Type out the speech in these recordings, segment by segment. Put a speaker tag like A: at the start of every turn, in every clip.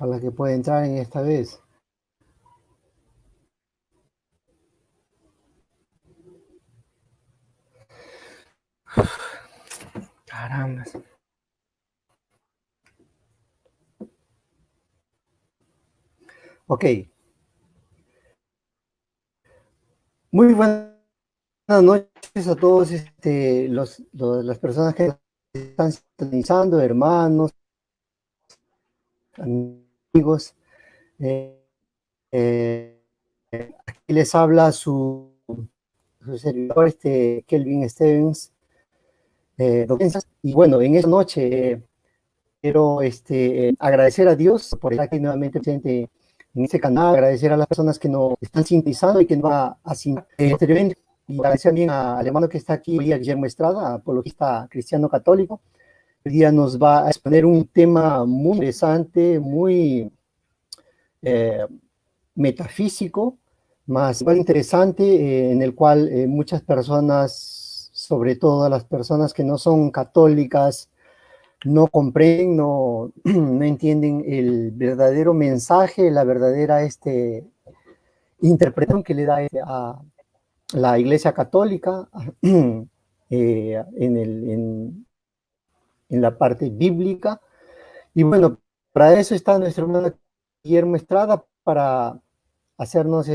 A: a la que puede entrar en esta vez. Caramba. Ok. Muy buenas noches a todos las personas que están sintonizando, hermanos, amigos. Eh, Aquí les habla su servidor, Kelvin Stevens. Y bueno, en esta noche quiero agradecer a Dios por estar aquí nuevamente presente en este canal, agradecer a las personas que nos están sintonizando y que nos va a posteriormente, y agradecer también al hermano que está aquí, Guillermo Estrada, apologista cristiano católico. El día nos va a exponer un tema muy interesante, muy eh, metafísico, más igual interesante, en el cual muchas personas, sobre todo las personas que no son católicas, no comprenden, no, no entienden el verdadero mensaje, la verdadera interpretación que le da a la Iglesia Católica en la parte bíblica. Y bueno, para eso está nuestro hermano Guillermo Estrada, para hacernos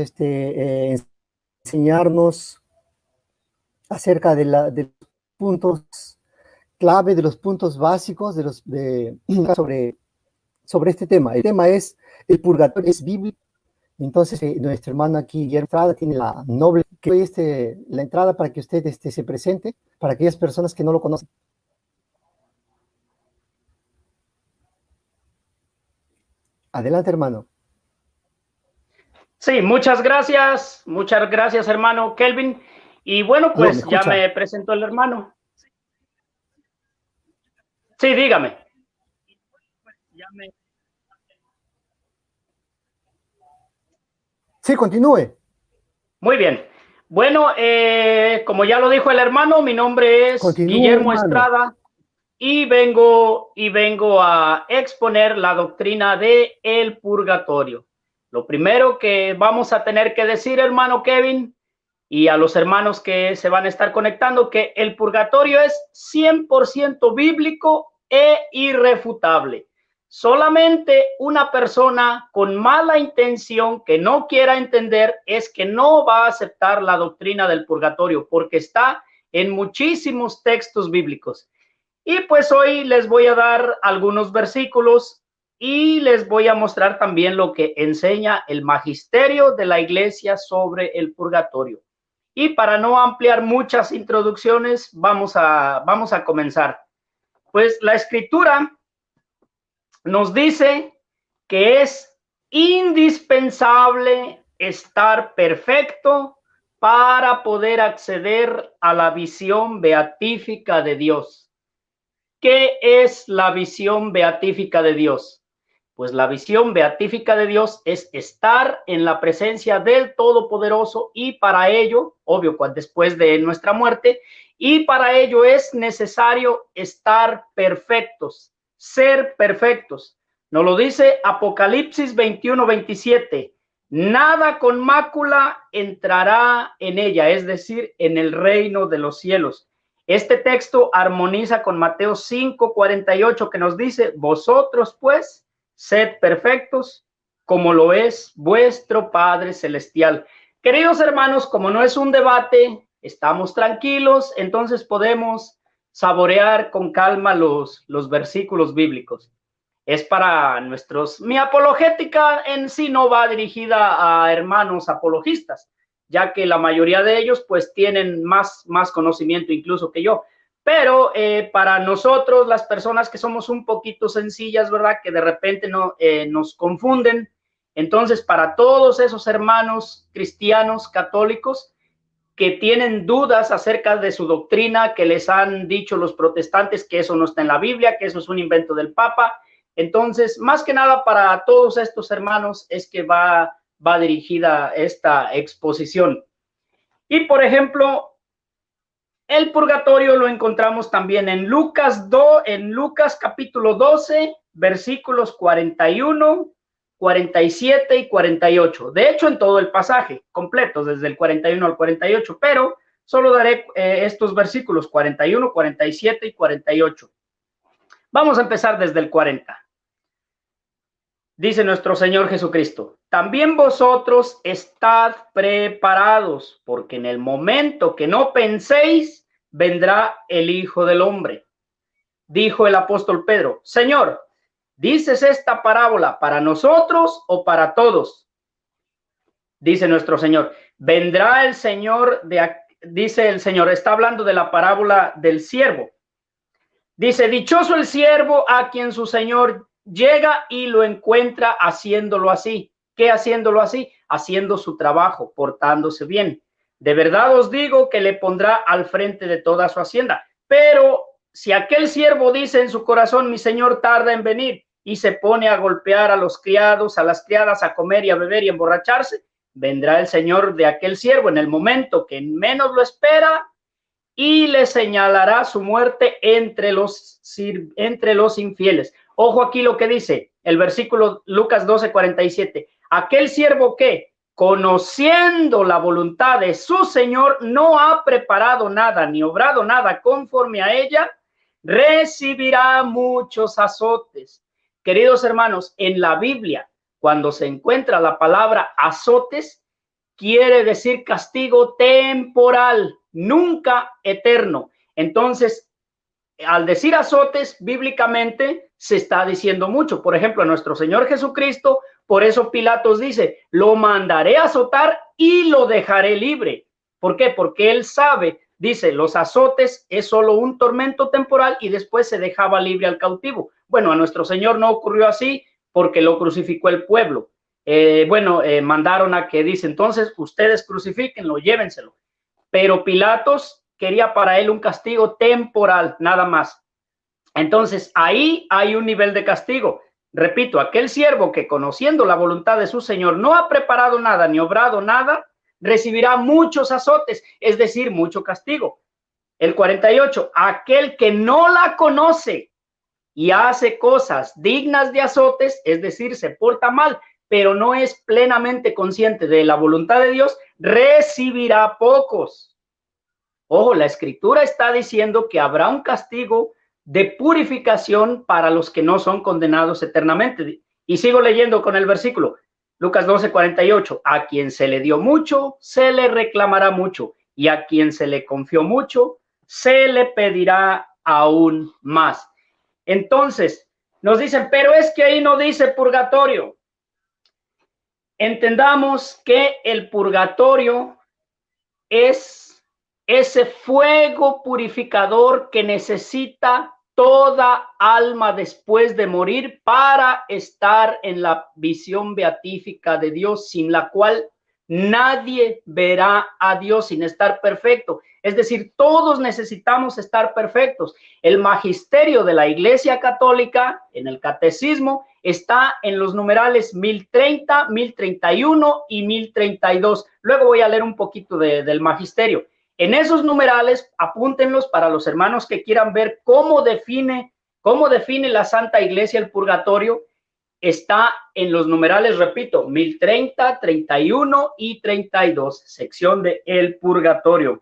A: enseñarnos acerca de los puntos clave, de los puntos básicos sobre este tema. El tema es: el purgatorio es bíblico. Entonces, nuestro hermano aquí, Guillermo Estrada, tiene la noble que doy la entrada para que usted se presente, para aquellas personas que no lo conocen. Adelante, hermano.
B: Sí, muchas gracias, hermano Kelvin. Y bueno,
A: ¿Aló, me
B: pues ya
A: escucha?
B: me presentó el hermano. Sí, dígame.
A: Sí, continúe.
B: Muy bien. Bueno, como ya lo dijo el hermano, mi nombre es
A: Continúe,
B: Guillermo
A: hermano.
B: Estrada y vengo a exponer la doctrina de el purgatorio. Lo primero que vamos a tener que decir, hermano Kevin, y a los hermanos que se van a estar conectando, que el purgatorio es 100% bíblico e irrefutable. Solamente una persona con mala intención que no quiera entender es que no va a aceptar la doctrina del purgatorio, porque está en muchísimos textos bíblicos. Y pues hoy les voy a dar algunos versículos y les voy a mostrar también lo que enseña el magisterio de la iglesia sobre el purgatorio. Y para no ampliar muchas introducciones, vamos a comenzar. Pues la escritura nos dice que es indispensable estar perfecto para poder acceder a la visión beatífica de Dios. ¿Qué es la visión beatífica de Dios? Pues la visión beatífica de Dios es estar en la presencia del Todopoderoso, y para ello, obvio, después de nuestra muerte, y para ello es necesario estar perfectos, ser perfectos. Nos lo dice Apocalipsis 21:27. Nada con mácula entrará en ella, es decir, en el reino de los cielos. Este texto armoniza con Mateo 5:48, que nos dice: vosotros pues sed perfectos como lo es vuestro Padre Celestial. Queridos hermanos, como no es un debate, estamos tranquilos, entonces podemos saborear con calma los versículos bíblicos. Es para mi apologética en sí no va dirigida a hermanos apologistas, ya que la mayoría de ellos pues tienen más conocimiento incluso que yo. Pero para nosotros, las personas que somos un poquito sencillas, ¿verdad? Que de repente no, nos confunden. Entonces, para todos esos hermanos cristianos católicos que tienen dudas acerca de su doctrina, que les han dicho los protestantes que eso no está en la Biblia, que eso es un invento del Papa. Entonces, más que nada para todos estos hermanos es que va dirigida esta exposición. Y por ejemplo, el purgatorio lo encontramos también en Lucas capítulo 12, versículos 41 47 y 48. De hecho, en todo el pasaje completo, desde el 41 al 48, pero solo daré estos versículos 41, 47 y 48. Vamos a empezar desde el 40. Dice nuestro Señor Jesucristo: también vosotros estad preparados, porque en el momento que no penséis, vendrá el Hijo del Hombre. Dijo el apóstol Pedro: Señor, ¿dices esta parábola para nosotros o para todos? Dice nuestro Señor: vendrá el Señor dice el Señor, está hablando de la parábola del siervo. Dice: dichoso el siervo a quien su Señor llega y lo encuentra haciéndolo así. ¿Qué haciéndolo así? Haciendo su trabajo, portándose bien. De verdad os digo que le pondrá al frente de toda su hacienda. Pero si aquel siervo dice en su corazón: mi Señor tarda en venir, y se pone a golpear a los criados, a las criadas, a comer y a beber y a emborracharse, vendrá el Señor de aquel siervo en el momento que menos lo espera y le señalará su muerte entre los infieles. Ojo aquí lo que dice el versículo Lucas 12:47. Aquel siervo que, conociendo la voluntad de su Señor, no ha preparado nada ni obrado nada conforme a ella, recibirá muchos azotes. Queridos hermanos, en la Biblia, cuando se encuentra la palabra azotes, quiere decir castigo temporal, nunca eterno. Entonces, al decir azotes, bíblicamente se está diciendo mucho. Por ejemplo, a nuestro Señor Jesucristo, por eso Pilatos dice: lo mandaré a azotar y lo dejaré libre. ¿Por qué? Porque él sabe, dice, los azotes es solo un tormento temporal y después se dejaba libre al cautivo. Bueno, a nuestro Señor no ocurrió así porque lo crucificó el pueblo. Mandaron a que dice: entonces ustedes crucifíquenlo, llévenselo. Pero Pilatos quería para él un castigo temporal, nada más. Entonces ahí hay un nivel de castigo. Repito, aquel siervo que, conociendo la voluntad de su Señor, no ha preparado nada ni obrado nada, recibirá muchos azotes, es decir, mucho castigo. El 48, aquel que no la conoce y hace cosas dignas de azotes, es decir, se porta mal, pero no es plenamente consciente de la voluntad de Dios, recibirá pocos. Ojo, la Escritura está diciendo que habrá un castigo de purificación para los que no son condenados eternamente. Y sigo leyendo con el versículo, Lucas 12:48. A quien se le dio mucho, se le reclamará mucho, y a quien se le confió mucho, se le pedirá aún más. Entonces, nos dicen: pero es que ahí no dice purgatorio. Entendamos que el purgatorio es ese fuego purificador que necesita toda alma después de morir para estar en la visión beatífica de Dios, sin la cual nadie verá a Dios sin estar perfecto. Es decir, todos necesitamos estar perfectos. El magisterio de la Iglesia Católica, en el catecismo, está en los numerales 1030, 1031 y 1032. Luego voy a leer un poquito del magisterio. En esos numerales, apúntenlos para los hermanos que quieran ver cómo define la Santa Iglesia el purgatorio. Está en los numerales, repito, 1030, 31 y 32, sección de el purgatorio.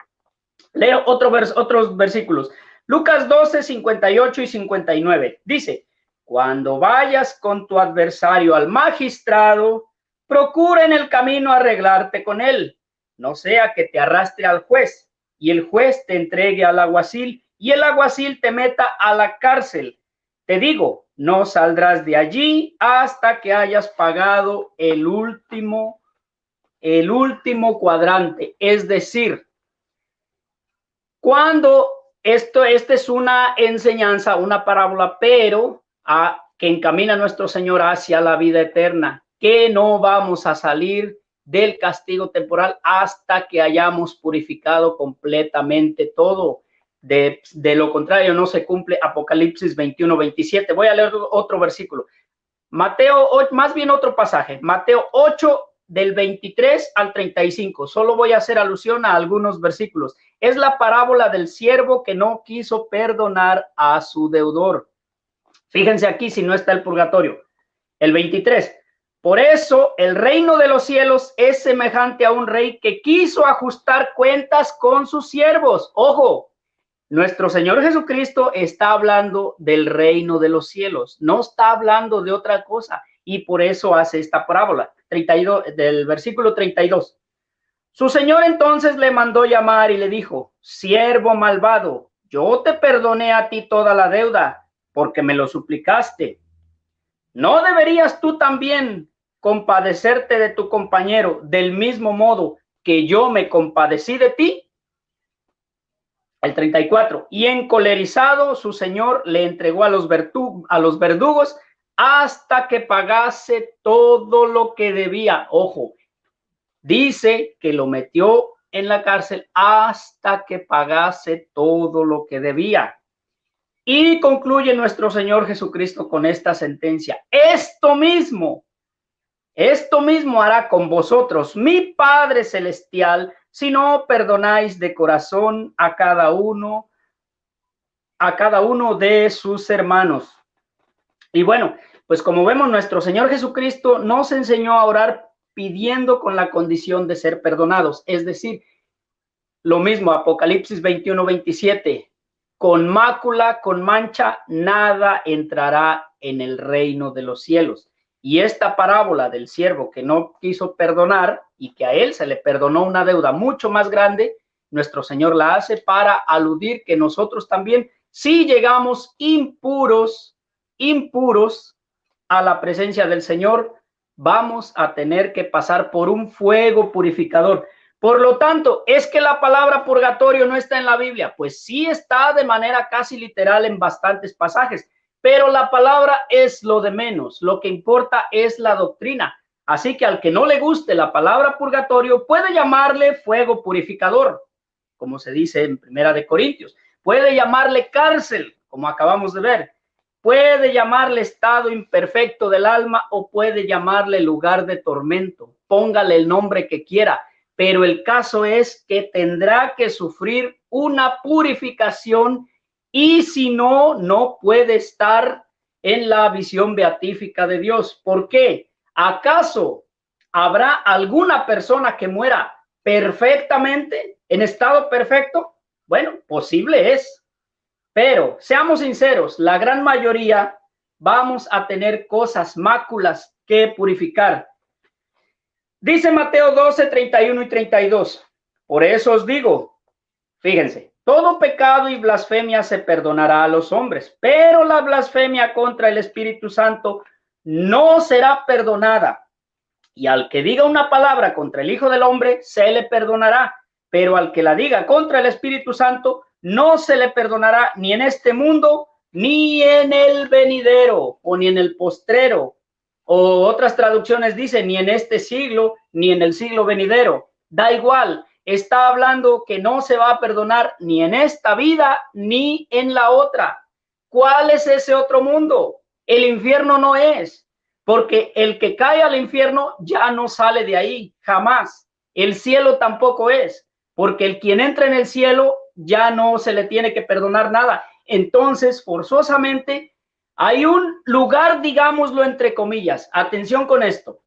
B: Leo otros versículos. Lucas 12, 58 y 59. Dice: cuando vayas con tu adversario al magistrado, procura en el camino arreglarte con él, no sea que te arrastre al juez y el juez te entregue al alguacil y el alguacil te meta a la cárcel. Te digo, no saldrás de allí hasta que hayas pagado el último cuadrante. Es decir, cuando esta es una enseñanza, una parábola, pero que encamina a nuestro Señor hacia la vida eterna, que no vamos a salir del castigo temporal hasta que hayamos purificado completamente todo. De lo contrario, no se cumple Apocalipsis 21, 27. Voy a leer otro versículo. Mateo, más bien otro pasaje. Mateo 8, del 23 al 35. Solo voy a hacer alusión a algunos versículos. Es la parábola del siervo que no quiso perdonar a su deudor. Fíjense aquí si no está el purgatorio. El 23. Por eso el reino de los cielos es semejante a un rey que quiso ajustar cuentas con sus siervos. Ojo, nuestro Señor Jesucristo está hablando del reino de los cielos, no está hablando de otra cosa, y por eso hace esta parábola 32, del versículo 32. Su Señor entonces le mandó llamar y le dijo: siervo malvado, yo te perdoné a ti toda la deuda, porque me lo suplicaste. ¿No deberías tú también compadecerte de tu compañero del mismo modo que yo me compadecí de ti? El 34. Y encolerizado su señor le entregó a los verdugos hasta que pagase todo lo que debía. Ojo, dice que lo metió en la cárcel hasta que pagase todo lo que debía. Y concluye nuestro Señor Jesucristo con esta sentencia: esto mismo hará con vosotros mi Padre Celestial, si no perdonáis de corazón a cada uno de sus hermanos. Y bueno, pues como vemos, nuestro Señor Jesucristo nos enseñó a orar pidiendo con la condición de ser perdonados. Es decir, lo mismo, Apocalipsis 21:27. Con mácula, con mancha, nada entrará en el reino de los cielos. Y esta parábola del siervo que no quiso perdonar y que a él se le perdonó una deuda mucho más grande, nuestro Señor la hace para aludir que nosotros también, si llegamos impuros a la presencia del Señor, vamos a tener que pasar por un fuego purificador. Por lo tanto, ¿es que la palabra purgatorio no está en la Biblia? Pues sí está de manera casi literal en bastantes pasajes, pero la palabra es lo de menos. Lo que importa es la doctrina. Así que al que no le guste la palabra purgatorio, puede llamarle fuego purificador, como se dice en Primera de Corintios. Puede llamarle cárcel, como acabamos de ver. Puede llamarle estado imperfecto del alma o puede llamarle lugar de tormento. Póngale el nombre que quiera. Pero el caso es que tendrá que sufrir una purificación y si no, no puede estar en la visión beatífica de Dios. ¿Por qué? ¿Acaso habrá alguna persona que muera perfectamente, en estado perfecto? Bueno, posible es, pero seamos sinceros, la gran mayoría vamos a tener cosas, máculas que purificar. Dice Mateo 12, 31 y 32. Por eso os digo, fíjense, todo pecado y blasfemia se perdonará a los hombres, pero la blasfemia contra el Espíritu Santo no será perdonada. Y al que diga una palabra contra el Hijo del Hombre, se le perdonará, pero al que la diga contra el Espíritu Santo, no se le perdonará ni en este mundo, ni en el venidero, o ni en el postrero. O otras traducciones dicen ni en este siglo, ni en el siglo venidero. Da igual, está hablando que no se va a perdonar ni en esta vida, ni en la otra. ¿Cuál es ese otro mundo? El infierno no es, porque el que cae al infierno ya no sale de ahí, jamás. El cielo tampoco es, porque el quien entra en el cielo ya no se le tiene que perdonar nada. Entonces, forzosamente, hay un lugar, digámoslo entre comillas. Atención con esto.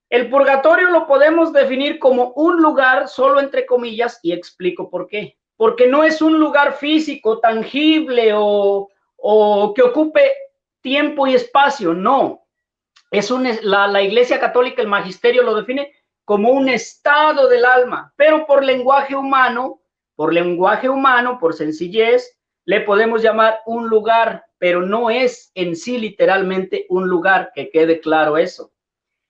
B: El purgatorio lo podemos definir como un lugar solo entre comillas y explico por qué. Porque no es un lugar físico, tangible o que ocupe tiempo y espacio, no. Es la Iglesia Católica, el magisterio lo define como un estado del alma, pero por lenguaje humano, por sencillez, le podemos llamar un lugar, pero no es en sí literalmente un lugar, que quede claro eso.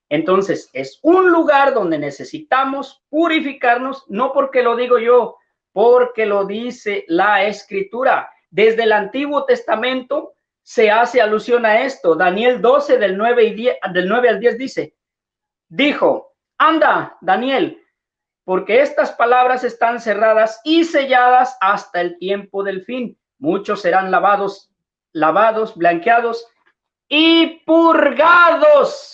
B: Entonces, es un lugar donde necesitamos purificarnos, no porque lo digo yo, porque lo dice la Escritura. Desde el Antiguo Testamento se hace alusión a esto. Daniel 12, del 9 al 10 dijo, anda, Daniel, porque estas palabras están cerradas y selladas hasta el tiempo del fin. Muchos serán lavados, blanqueados y purgados.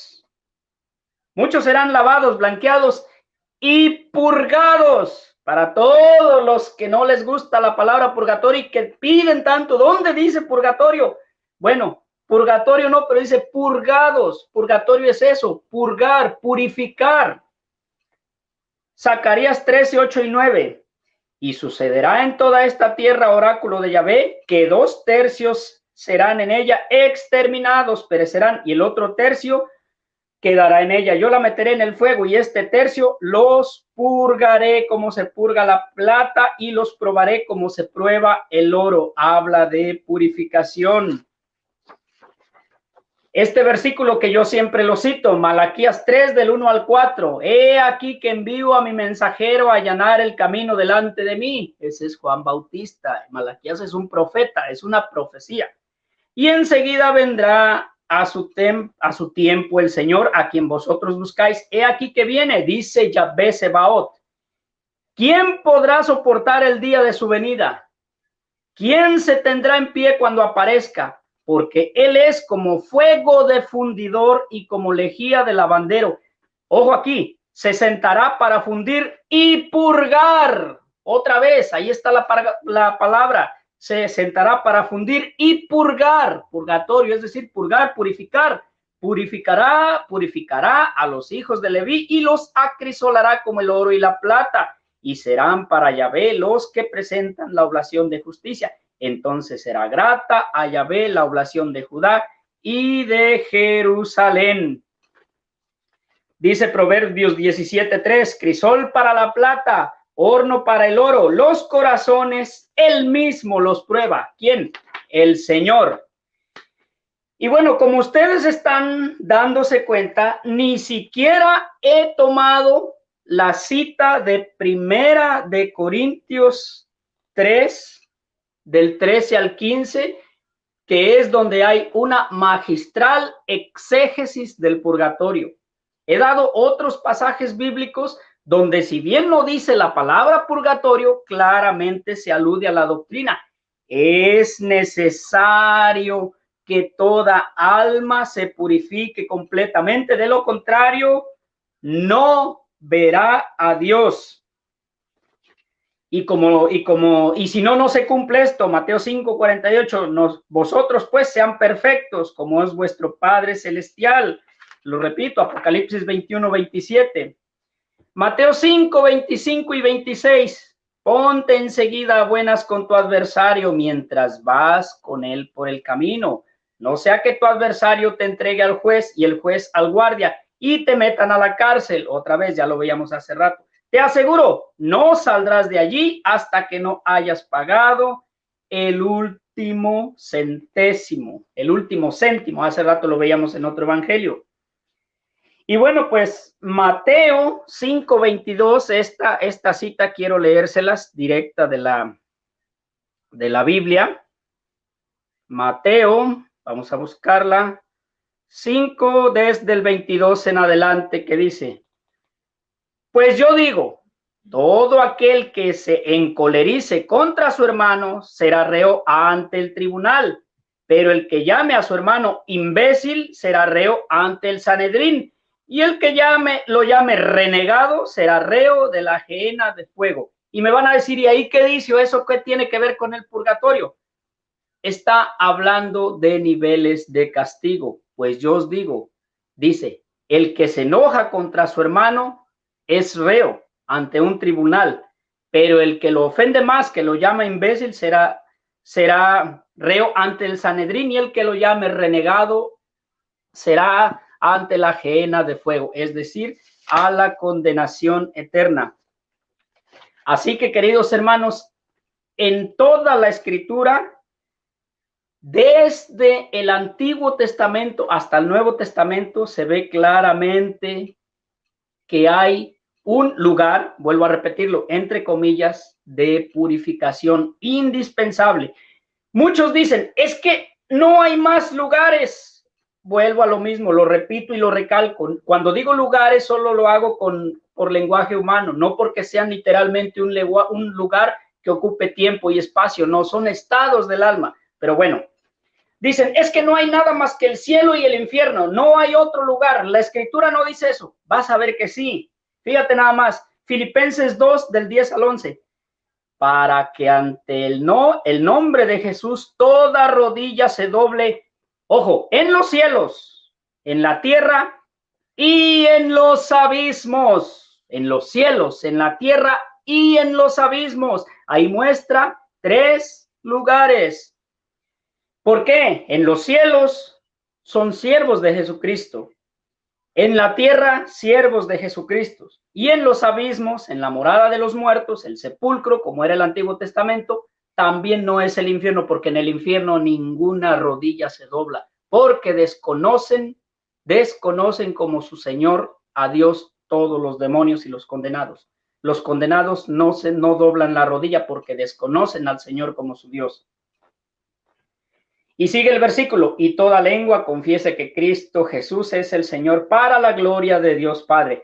B: Muchos serán lavados, blanqueados y purgados. Para todos los que no les gusta la palabra purgatorio y que piden tanto, ¿dónde dice purgatorio? Bueno, Purgatorio no, pero dice purgados. Purgatorio es eso, purgar, purificar. Zacarías 13, 8 y 9. Y sucederá en toda esta tierra, oráculo de Yahvé, que 2/3 serán en ella exterminados, perecerán, y el otro tercio quedará en ella. Yo la meteré en el fuego, y este tercio los purgaré como se purga la plata, y los probaré como se prueba el oro. Habla de purificación. Este versículo que yo siempre lo cito, Malaquías 3 del 1 al 4. He aquí que envío a mi mensajero a allanar el camino delante de mí. Ese es Juan Bautista. Malaquías es un profeta, es una profecía. Y enseguida vendrá a su tiempo el Señor a quien vosotros buscáis. He aquí que viene, dice Yahvé Sebaot. ¿Quién podrá soportar el día de su venida? ¿Quién se tendrá en pie cuando aparezca? Porque él es como fuego de fundidor y como lejía de lavandero. Ojo aquí, se sentará para fundir y purgar. Otra vez, ahí está la palabra. Se sentará para fundir y purgar. Purgatorio, es decir, purgar, purificar. Purificará a los hijos de Leví y los acrisolará como el oro y la plata. Y serán para Yahvé los que presentan la oblación de justicia. Entonces será grata a Yahvé la oblación de Judá y de Jerusalén. Dice Proverbios 17:3, crisol para la plata, horno para el oro, los corazones, él mismo los prueba. ¿Quién? El Señor. Y bueno, como ustedes están dándose cuenta, ni siquiera he tomado la cita de Primera de Corintios 3, del 13 al 15, que es donde hay una magistral exégesis del purgatorio. He dado otros pasajes bíblicos donde, si bien no dice la palabra purgatorio, claramente se alude a la doctrina. Es necesario que toda alma se purifique completamente, de lo contrario, no verá a Dios. Y si no se cumple esto, Mateo 5:48, vosotros pues sean perfectos como es vuestro Padre Celestial. Lo repito, Apocalipsis 21:27. Mateo 5:25 y 26. Ponte enseguida a buenas con tu adversario mientras vas con él por el camino. No sea que tu adversario te entregue al juez y el juez al guardia y te metan a la cárcel. Otra vez, ya lo veíamos hace rato. Te aseguro, no saldrás de allí hasta que no hayas pagado el último centésimo, el último céntimo. Hace rato lo veíamos en otro evangelio. Y bueno, pues Mateo 5:22, esta cita quiero leérselas directa de la Biblia. Mateo, vamos a buscarla, 5 desde el 22 en adelante, que dice: pues yo digo, todo aquel que se encolerice contra su hermano será reo ante el tribunal, pero el que llame a su hermano imbécil será reo ante el Sanedrín, y el que lo llame renegado será reo de la gehenna de fuego. Y me van a decir, ¿y ahí qué dice? ¿Eso qué tiene que ver con el purgatorio? Está hablando de niveles de castigo. Pues yo os digo, dice, el que se enoja contra su hermano es reo ante un tribunal, pero el que lo ofende más, que lo llama imbécil, será reo ante el Sanedrín, y el que lo llame renegado será ante la gehenna de fuego, es decir, a la condenación eterna. Así que, queridos hermanos, en toda la Escritura, desde el Antiguo Testamento hasta el Nuevo Testamento, se ve claramente que hay un lugar, vuelvo a repetirlo, entre comillas, de purificación indispensable. Muchos dicen, es que no hay más lugares. Vuelvo a lo mismo, lo repito y lo recalco. Cuando digo lugares, solo lo hago por lenguaje humano, no porque sean literalmente un lugar que ocupe tiempo y espacio, no, son estados del alma. Pero bueno, dicen, es que no hay nada más que el cielo y el infierno, no hay otro lugar. La Escritura no dice eso. Vas a ver que sí. Fíjate nada más, Filipenses 2 del 10 al 11. Para que ante el nombre de Jesús toda rodilla se doble Ojo, en los cielos, en la tierra y en los abismos. En los cielos, en la tierra y en los abismos. Ahí muestra 3 lugares. ¿Por qué? En los cielos son siervos de Jesucristo. En la tierra, siervos de Jesucristo. Y en los abismos, en la morada de los muertos, el sepulcro, como era el Antiguo Testamento, también no es el infierno, porque en el infierno ninguna rodilla se dobla, porque desconocen como su Señor a Dios todos los demonios y los condenados. Los condenados no doblan la rodilla porque desconocen al Señor como su Dios. Y sigue el versículo, y toda lengua confiese que Cristo Jesús es el Señor para la gloria de Dios Padre.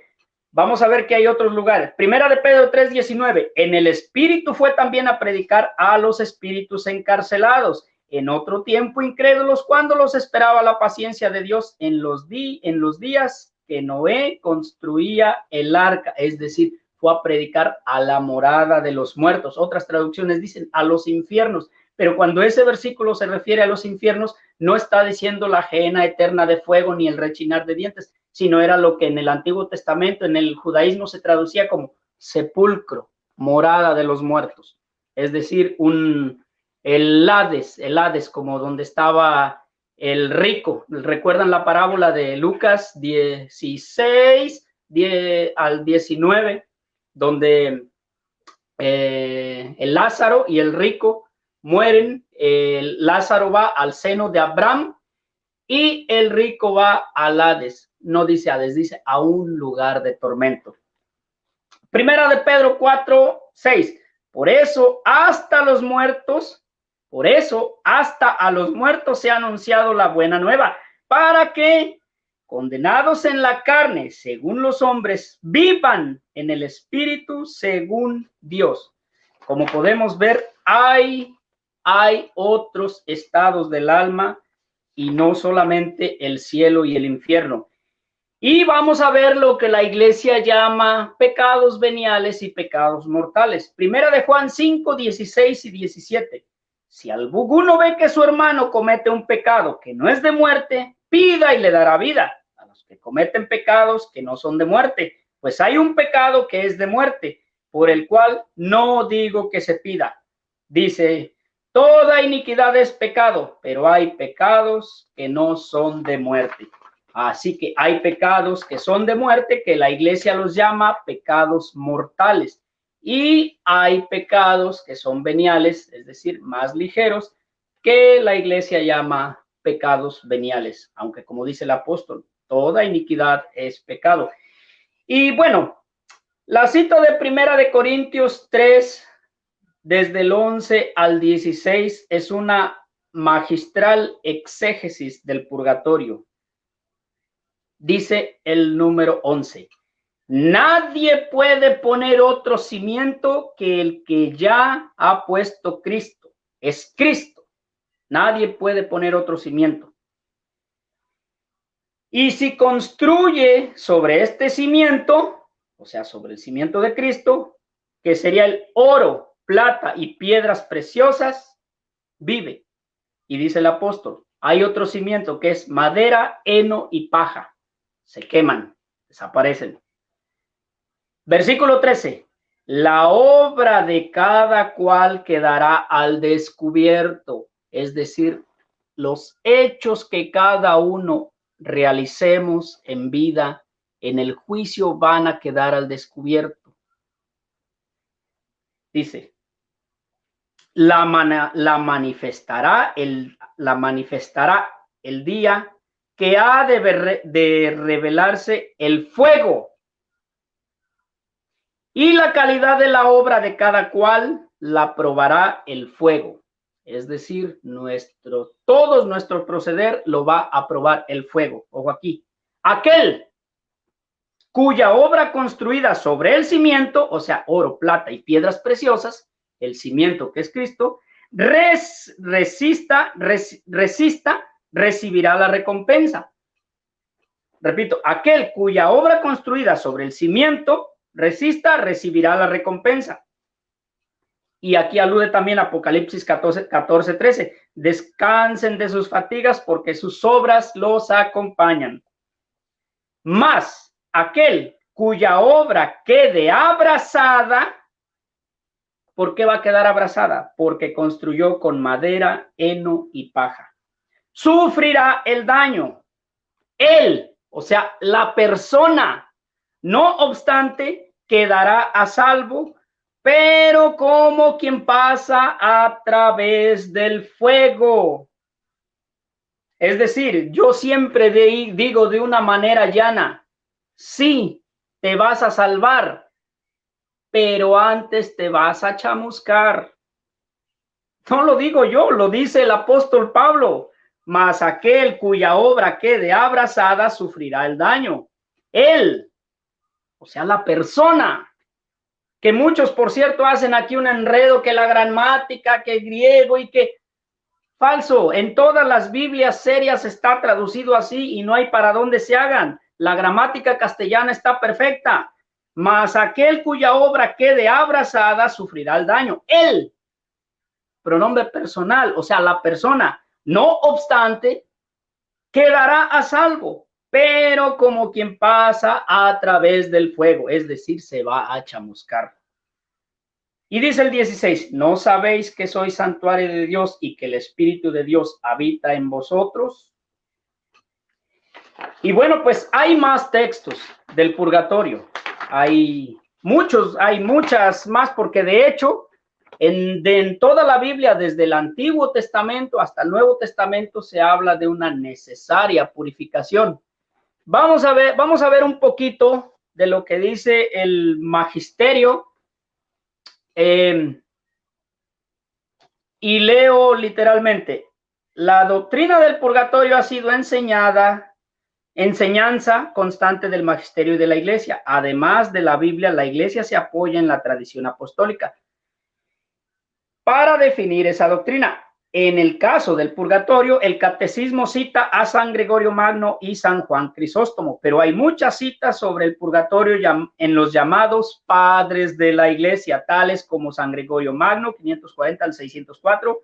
B: Vamos a ver que hay otros lugares. Primera de Pedro 3:19, en el Espíritu fue también a predicar a los espíritus encarcelados, en otro tiempo incrédulos, cuando los esperaba la paciencia de Dios en los días que Noé construía el arca, es decir, fue a predicar a la morada de los muertos. Otras traducciones dicen a los infiernos. Pero cuando ese versículo se refiere a los infiernos, no está diciendo la gehenna eterna de fuego ni el rechinar de dientes, sino era lo que en el Antiguo Testamento, en el judaísmo, se traducía como sepulcro, morada de los muertos. Es decir, el Hades, como donde estaba el rico. ¿Recuerdan la parábola de Lucas 16 al 19, donde el Lázaro y el rico mueren? Lázaro va al seno de Abraham y el rico va al Hades. No dice Hades, dice a un lugar de tormento. Primera de Pedro 4:6. Por eso hasta a los muertos se ha anunciado la buena nueva, para que, condenados en la carne, según los hombres, vivan en el espíritu según Dios. Como podemos ver, hay otros estados del alma y no solamente el cielo y el infierno. Y vamos a ver lo que la iglesia llama pecados veniales y pecados mortales. Primera de Juan 5:16 y 17. Si alguno ve que su hermano comete un pecado que no es de muerte, pida y le dará vida a los que cometen pecados que no son de muerte, pues hay un pecado que es de muerte, por el cual no digo que se pida. Dice, toda iniquidad es pecado, pero hay pecados que no son de muerte. Así que hay pecados que son de muerte, que la iglesia los llama pecados mortales. Y hay pecados que son veniales, es decir, más ligeros, que la iglesia llama pecados veniales. Aunque, como dice el apóstol, toda iniquidad es pecado. Y bueno, la cita de Primera de Corintios 3, desde el 11 al 16, es una magistral exégesis del purgatorio. Dice el número 11. Nadie puede poner otro cimiento que el que ya ha puesto Cristo. Es Cristo. Nadie puede poner otro cimiento. Y si construye sobre este cimiento, o sea, sobre el cimiento de Cristo, que sería el oro, plata y piedras preciosas, vive. Y dice el apóstol, hay otro cimiento que es madera, heno y paja. Se queman, desaparecen. Versículo 13. La obra de cada cual quedará al descubierto, es decir, los hechos que cada uno realicemos en vida, en el juicio van a quedar al descubierto. Dice, la manifestará el día que ha de revelarse el fuego, y la calidad de la obra de cada cual la probará el fuego. Es decir, todo nuestro proceder lo va a probar el fuego. Ojo aquí. Aquel cuya obra construida sobre el cimiento, o sea, oro, plata y piedras preciosas, el cimiento que es Cristo, resista, recibirá la recompensa. Repito, aquel cuya obra construida sobre el cimiento recibirá la recompensa. Y aquí alude también Apocalipsis 14:13. Descansen de sus fatigas porque sus obras los acompañan. Mas aquel cuya obra quede abrasada, ¿por qué va a quedar abrasada? Porque construyó con madera, heno y paja. Sufrirá el daño. Él, o sea, la persona, no obstante, quedará a salvo, pero como quien pasa a través del fuego. Es decir, yo siempre digo de una manera llana, sí, te vas a salvar, pero antes te vas a chamuscar. No lo digo yo, lo dice el apóstol Pablo. Mas aquel cuya obra quede abrasada sufrirá el daño. Él, o sea, la persona, que muchos, por cierto, hacen aquí un enredo, que la gramática, que griego y que falso. En todas las Biblias serias está traducido así y no hay para dónde se hagan. La gramática castellana está perfecta. Mas aquel cuya obra quede abrasada sufrirá el daño. Él, pronombre personal, o sea, la persona. No obstante, quedará a salvo, pero como quien pasa a través del fuego, es decir, se va a chamuscar. Y dice el 16, ¿no sabéis que sois santuario de Dios y que el Espíritu de Dios habita en vosotros? Y bueno, pues hay más textos del purgatorio. Hay muchas más, porque de hecho, en toda la Biblia, desde el Antiguo Testamento hasta el Nuevo Testamento, se habla de una necesaria purificación. Vamos a ver un poquito de lo que dice el magisterio. Y leo literalmente: la doctrina del purgatorio ha sido enseñanza constante del magisterio y de la iglesia. Además de la Biblia, la iglesia se apoya en la tradición apostólica para definir esa doctrina. En el caso del purgatorio, el catecismo cita a San Gregorio Magno y San Juan Crisóstomo, pero hay muchas citas sobre el purgatorio en los llamados padres de la iglesia, tales como San Gregorio Magno, 540 al 604,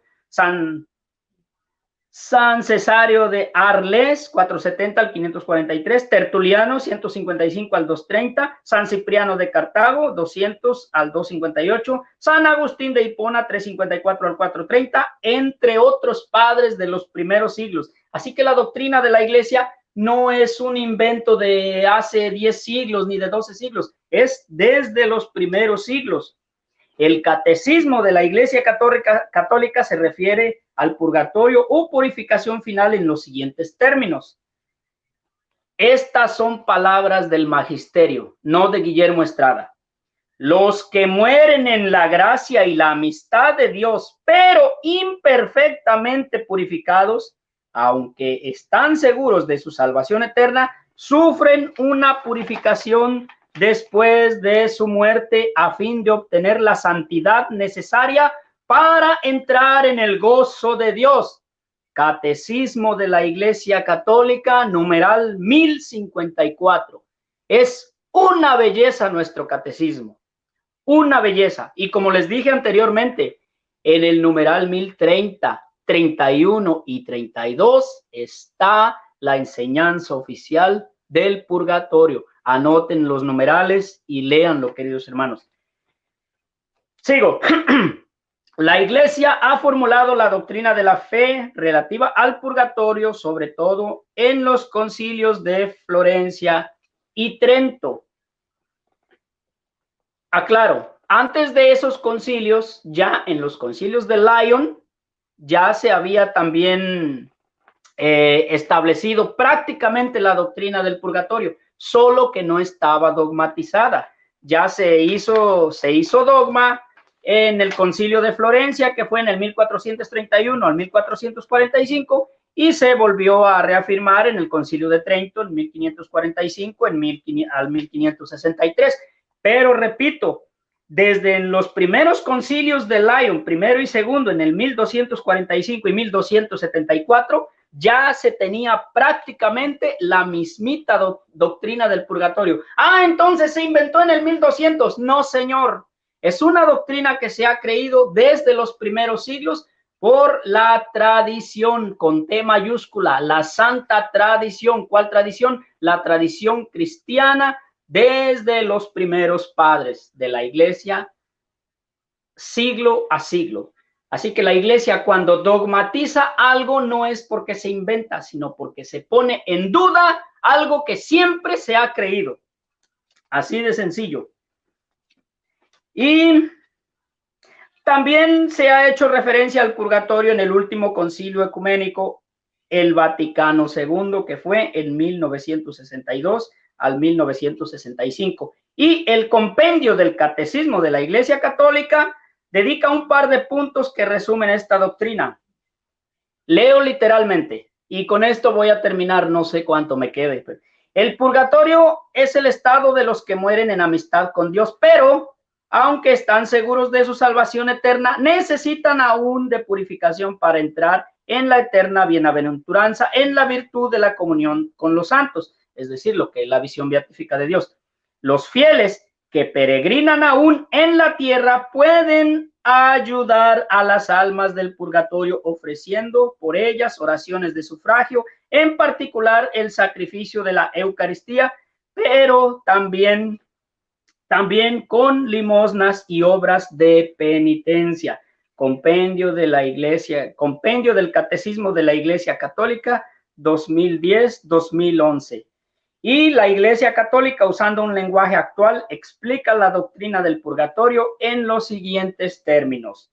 B: San Cesario de Arles, 470 al 543, Tertuliano, 155 al 230, San Cipriano de Cartago, 200 al 258, San Agustín de Hipona, 354 al 430, entre otros padres de los primeros siglos. Así que la doctrina de la iglesia no es un invento de hace 10 siglos ni de 12 siglos, es desde los primeros siglos. El catecismo de la Iglesia Católica se refiere al purgatorio o purificación final en los siguientes términos. Estas son palabras del magisterio, no de Guillermo Estrada. Los que mueren en la gracia y la amistad de Dios, pero imperfectamente purificados, aunque están seguros de su salvación eterna, sufren una purificación después de su muerte a fin de obtener la santidad necesaria para entrar en el gozo de Dios. Catecismo de la Iglesia Católica, numeral 1054. Es una belleza nuestro catecismo, una belleza. Y como les dije anteriormente, en el numeral 1030, 31 y 32 está la enseñanza oficial del purgatorio. Anoten los numerales y léanlo, queridos hermanos. Sigo. La Iglesia ha formulado la doctrina de la fe relativa al purgatorio, sobre todo en los concilios de Florencia y Trento. Aclaro, antes de esos concilios, ya en los concilios de Lyon, ya se había también establecido prácticamente la doctrina del purgatorio, solo que no estaba dogmatizada. Ya se hizo dogma en el concilio de Florencia, que fue en el 1431 al 1445, y se volvió a reafirmar en el concilio de Trento en 1545 al 1563. Pero repito, desde los primeros concilios de Lyon, primero y segundo, en el 1245 y 1274, ya se tenía prácticamente la mismita doctrina del purgatorio. Ah, entonces se inventó en el 1200. No, señor. Es una doctrina que se ha creído desde los primeros siglos por la tradición, con T mayúscula, la santa tradición. ¿Cuál tradición? La tradición cristiana desde los primeros padres de la iglesia, siglo a siglo. Así que la iglesia, cuando dogmatiza algo, no es porque se inventa, sino porque se pone en duda algo que siempre se ha creído. Así de sencillo. Y también se ha hecho referencia al purgatorio en el último concilio ecuménico, el Vaticano II, que fue en 1962 al 1965. Y el compendio del Catecismo de la Iglesia Católica dedica un par de puntos que resumen esta doctrina. Leo literalmente, y con esto voy a terminar, no sé cuánto me quede. El purgatorio es el estado de los que mueren en amistad con Dios, pero aunque están seguros de su salvación eterna, necesitan aún de purificación para entrar en la eterna bienaventuranza, en la virtud de la comunión con los santos, es decir, lo que es la visión beatífica de Dios. Los fieles que peregrinan aún en la tierra pueden ayudar a las almas del purgatorio ofreciendo por ellas oraciones de sufragio, en particular el sacrificio de la Eucaristía, pero también con limosnas y obras de penitencia. Compendio de la Iglesia, compendio del Catecismo de la Iglesia Católica 2010-2011. Y la Iglesia Católica, usando un lenguaje actual, explica la doctrina del purgatorio en los siguientes términos.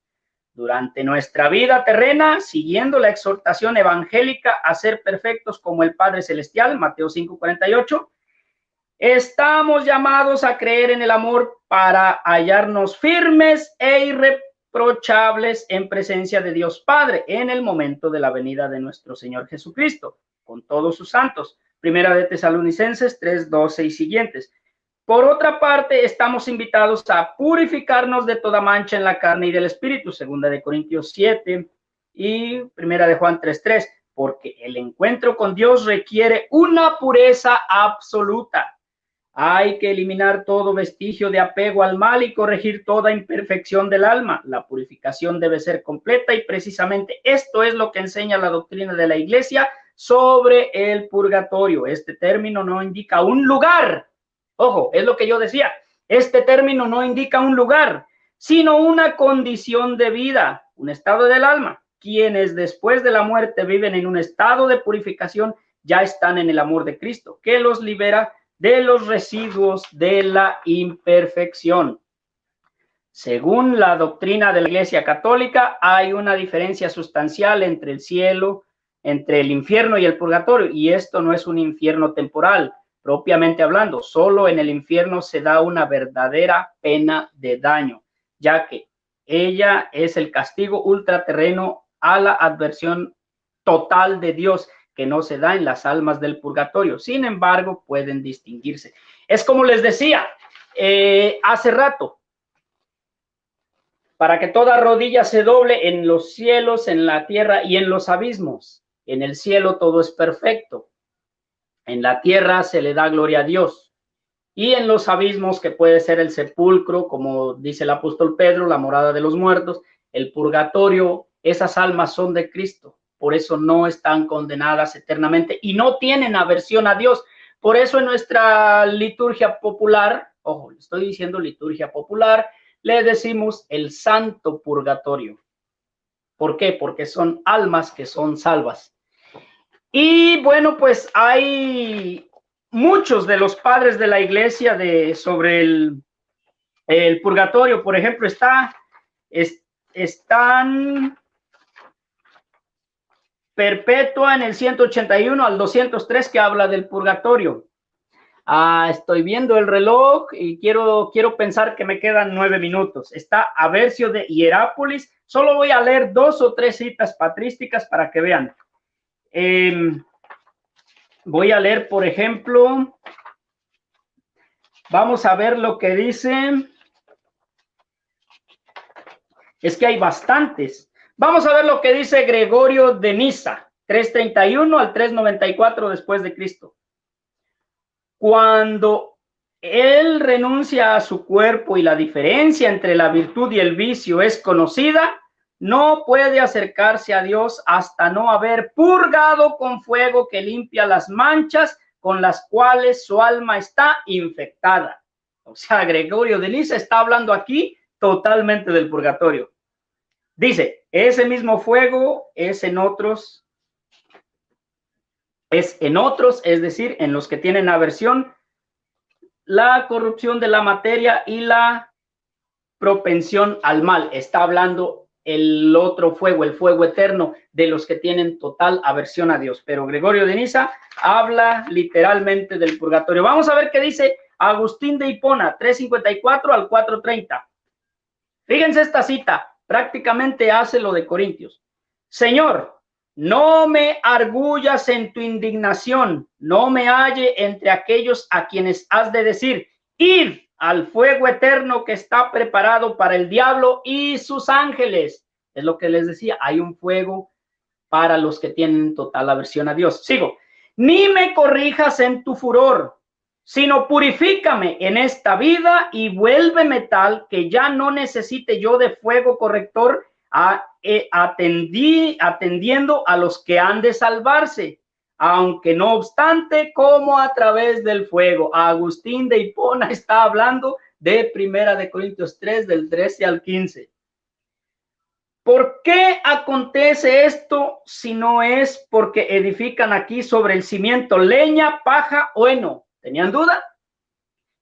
B: Durante nuestra vida terrena, siguiendo la exhortación evangélica a ser perfectos como el Padre Celestial, Mateo 5:48, estamos llamados a creer en el amor para hallarnos firmes e irreprochables en presencia de Dios Padre en el momento de la venida de nuestro Señor Jesucristo, con todos sus santos. Primera de Tesalonicenses 3:12 y siguientes. Por otra parte, estamos invitados a purificarnos de toda mancha en la carne y del espíritu, segunda de Corintios 7 y primera de Juan 3:3, porque el encuentro con Dios requiere una pureza absoluta. Hay que eliminar todo vestigio de apego al mal y corregir toda imperfección del alma. La purificación debe ser completa y precisamente esto es lo que enseña la doctrina de la Iglesia sobre el purgatorio. Este término no indica un lugar. Ojo, es lo que yo decía. Este término no indica un lugar, sino una condición de vida, un estado del alma. Quienes después de la muerte viven en un estado de purificación ya están en el amor de Cristo, que los libera de los residuos de la imperfección. Según la doctrina de la Iglesia Católica, hay una diferencia sustancial entre el cielo, entre el infierno y el purgatorio, y esto no es un infierno temporal, propiamente hablando. Solo en el infierno se da una verdadera pena de daño, ya que ella es el castigo ultraterreno a la adversión total de Dios, que no se da en las almas del purgatorio. Sin embargo, pueden distinguirse. Es como les decía hace rato, para que toda rodilla se doble en los cielos, en la tierra y en los abismos. En el cielo todo es perfecto. En la tierra se le da gloria a Dios. Y en los abismos, que puede ser el sepulcro, como dice el apóstol Pedro, la morada de los muertos, el purgatorio, esas almas son de Cristo. Por eso no están condenadas eternamente y no tienen aversión a Dios. Por eso en nuestra liturgia popular, ojo, estoy diciendo liturgia popular, le decimos el santo purgatorio. ¿Por qué? Porque son almas que son salvas. Y bueno, pues hay muchos de los padres de la iglesia sobre el purgatorio. Por ejemplo, están Perpetua en el 181 al 203 que habla del purgatorio. Estoy viendo el reloj y quiero pensar que me quedan 9 minutos. Está Aversio de Hierápolis. Solo voy a leer 2 o 3 citas patrísticas para que vean. Voy a leer, por ejemplo, vamos a ver lo que dice. Es que hay bastantes. Vamos a ver lo que dice Gregorio de Niza, 331 al 394 después de Cristo. Cuando él renuncia a su cuerpo y la diferencia entre la virtud y el vicio es conocida, no puede acercarse a Dios hasta no haber purgado con fuego que limpia las manchas con las cuales su alma está infectada. O sea, Gregorio de Niza está hablando aquí totalmente del purgatorio. Dice, ese mismo fuego es en otros, es decir, en los que tienen aversión, la corrupción de la materia y la propensión al mal. Está hablando el otro fuego, el fuego eterno de los que tienen total aversión a Dios. Pero Gregorio de Niza habla literalmente del purgatorio. Vamos a ver qué dice Agustín de Hipona, 354 al 430. Fíjense esta cita, prácticamente hace lo de Corintios. Señor, no me arguyas en tu indignación, no me halle entre aquellos a quienes has de decir, id al fuego eterno que está preparado para el diablo y sus ángeles. Es lo que les decía, hay un fuego para los que tienen total aversión a Dios. Sigo, ni me corrijas en tu furor, sino purifícame en esta vida y vuélveme tal que ya no necesite yo de fuego corrector atendiendo a los que han de salvarse, aunque no obstante, como a través del fuego. Agustín de Hipona está hablando de Primera de Corintios 3, del 13 al 15. ¿Por qué acontece esto si no es porque edifican aquí sobre el cimiento leña, paja o heno? ¿Tenían duda?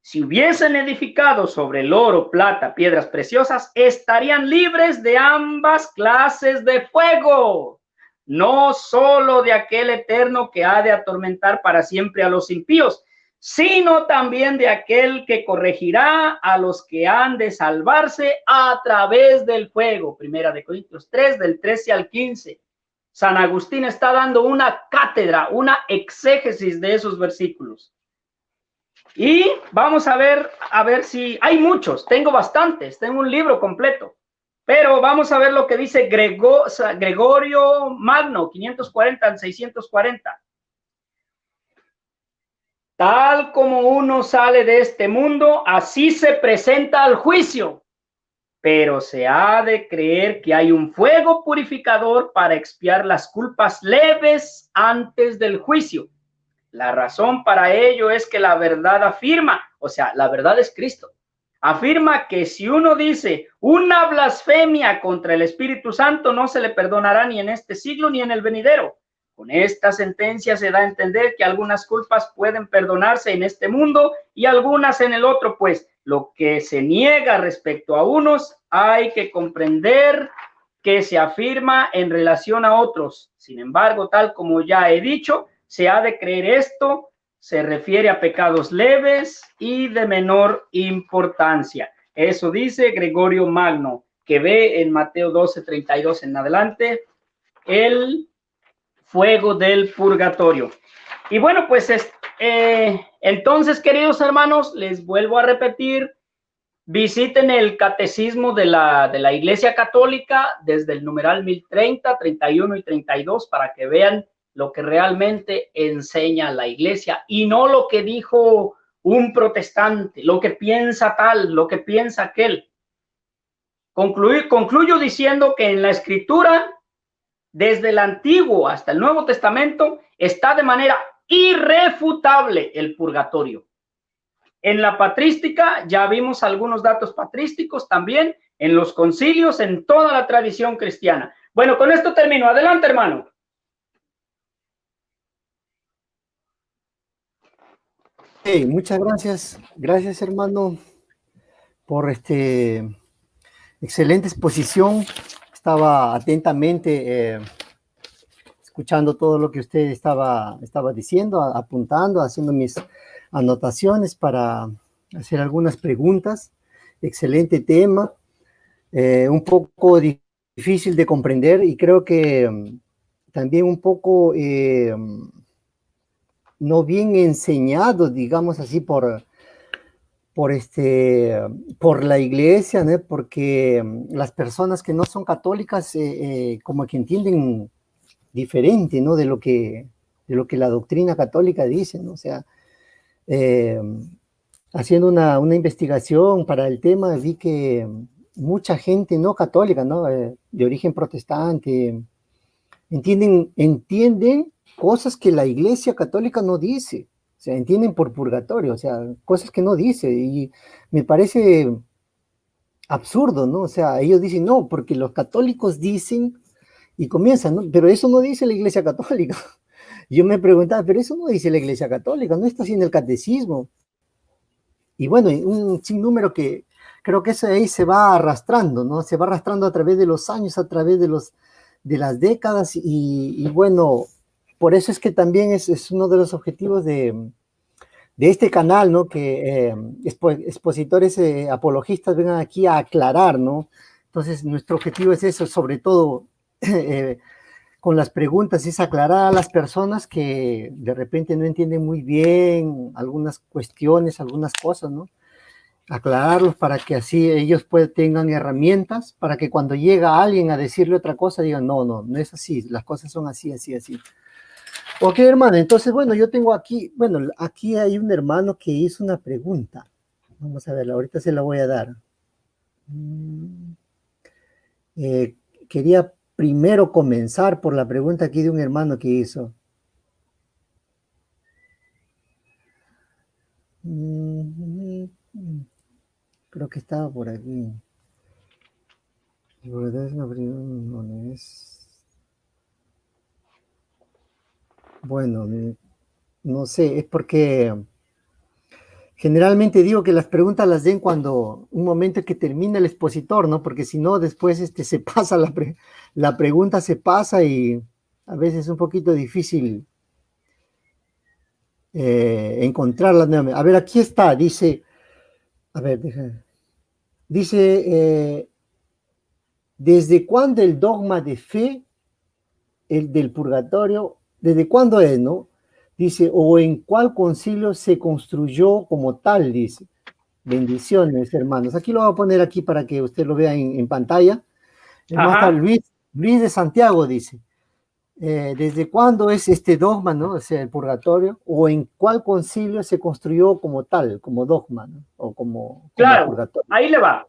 B: Si hubiesen edificado sobre el oro, plata, piedras preciosas, estarían libres de ambas clases de fuego, no solo de aquel eterno que ha de atormentar para siempre a los impíos, sino también de aquel que corregirá a los que han de salvarse a través del fuego. Primera de Corintios 3, del 13 al 15. San Agustín está dando una cátedra, una exégesis de esos versículos. Y vamos a ver si hay muchos, tengo bastantes, tengo un libro completo, pero vamos a ver lo que dice Gregorio Magno, 540 al 640. Tal como uno sale de este mundo, así se presenta al juicio, pero se ha de creer que hay un fuego purificador para expiar las culpas leves antes del juicio. La razón para ello es que la verdad afirma, o sea, la verdad es Cristo, afirma que si uno dice una blasfemia contra el Espíritu Santo, no se le perdonará ni en este siglo ni en el venidero. Con esta sentencia se da a entender que algunas culpas pueden perdonarse en este mundo y algunas en el otro, pues lo que se niega respecto a unos hay que comprender que se afirma en relación a otros. Sin embargo, tal como ya he dicho, se ha de creer esto, se refiere a pecados leves y de menor importancia. Eso dice Gregorio Magno, que ve en Mateo 12:32 en adelante el fuego del purgatorio. Y bueno, pues entonces, queridos hermanos, les vuelvo a repetir, visiten el catecismo de la Iglesia Católica desde el numeral 1030, 31 y 32 para que vean lo que realmente enseña la Iglesia y no lo que dijo un protestante, lo que piensa tal, lo que piensa aquel. Concluyo diciendo que en la Escritura, desde el Antiguo hasta el Nuevo Testamento, está de manera irrefutable el purgatorio. En la patrística ya vimos algunos datos patrísticos también, en los concilios, en toda la tradición cristiana. Bueno, con esto termino. Adelante, hermano.
A: Hey, muchas gracias. Gracias, hermano, por excelente exposición. Estaba atentamente escuchando todo lo que usted estaba diciendo, apuntando, haciendo mis anotaciones para hacer algunas preguntas. Excelente tema, un poco difícil de comprender y creo que también un poco no bien enseñado, digamos así, por la iglesia, ¿no? Porque las personas que no son católicas como que entienden diferente, ¿no? De lo que la doctrina católica dice, ¿no? O sea, haciendo una investigación para el tema, vi que mucha gente no católica, ¿no? De origen protestante, entienden cosas que la Iglesia Católica no dice. O sea, entienden por purgatorio, o sea, cosas que no dice. Y me parece absurdo, ¿no? O sea, ellos dicen, no, porque los católicos dicen y comienzan, ¿no? Pero eso no dice la Iglesia Católica. Yo me preguntaba, pero eso no dice la Iglesia Católica, no está así en el catecismo. Y bueno, un sinnúmero que creo que eso ahí se va arrastrando, ¿no? Se va arrastrando a través de los años, a través de las décadas, y bueno, por eso es que también es uno de los objetivos de este canal, ¿no? Que expositores apologistas vengan aquí a aclarar, ¿no? Entonces, nuestro objetivo es eso, sobre todo con las preguntas, es aclarar a las personas que de repente no entienden muy bien algunas cuestiones, algunas cosas, ¿no? Aclararlos para que así ellos tengan herramientas para que cuando llega alguien a decirle otra cosa digan, no es así, las cosas son así, así, así. Ok, hermano, entonces, bueno, yo tengo aquí, bueno, aquí hay un hermano que hizo una pregunta. Vamos a verla, ahorita se la voy a dar. Eh, Quería primero comenzar por la pregunta aquí de un hermano que hizo. Creo que estaba por aquí. Bueno, no sé, es porque generalmente digo que las preguntas las den cuando un momento que termina el expositor, ¿no? Porque si no, después se pasa la pregunta, se pasa y a veces es un poquito difícil encontrarla nuevamente. A ver, aquí está, dice, a ver, dice, ¿desde cuándo el dogma de fe, el del purgatorio, desde cuándo es, no? Dice, o en cuál concilio se construyó como tal, dice. Bendiciones, hermanos. Aquí lo voy a poner aquí para que usted lo vea en pantalla. Más tarde, Luis de Santiago dice, ¿desde cuándo es este dogma, no? O sea, el purgatorio, o en cuál concilio se construyó como tal, como dogma, ¿no? O como
B: Claro,
A: purgatorio.
B: ahí le va.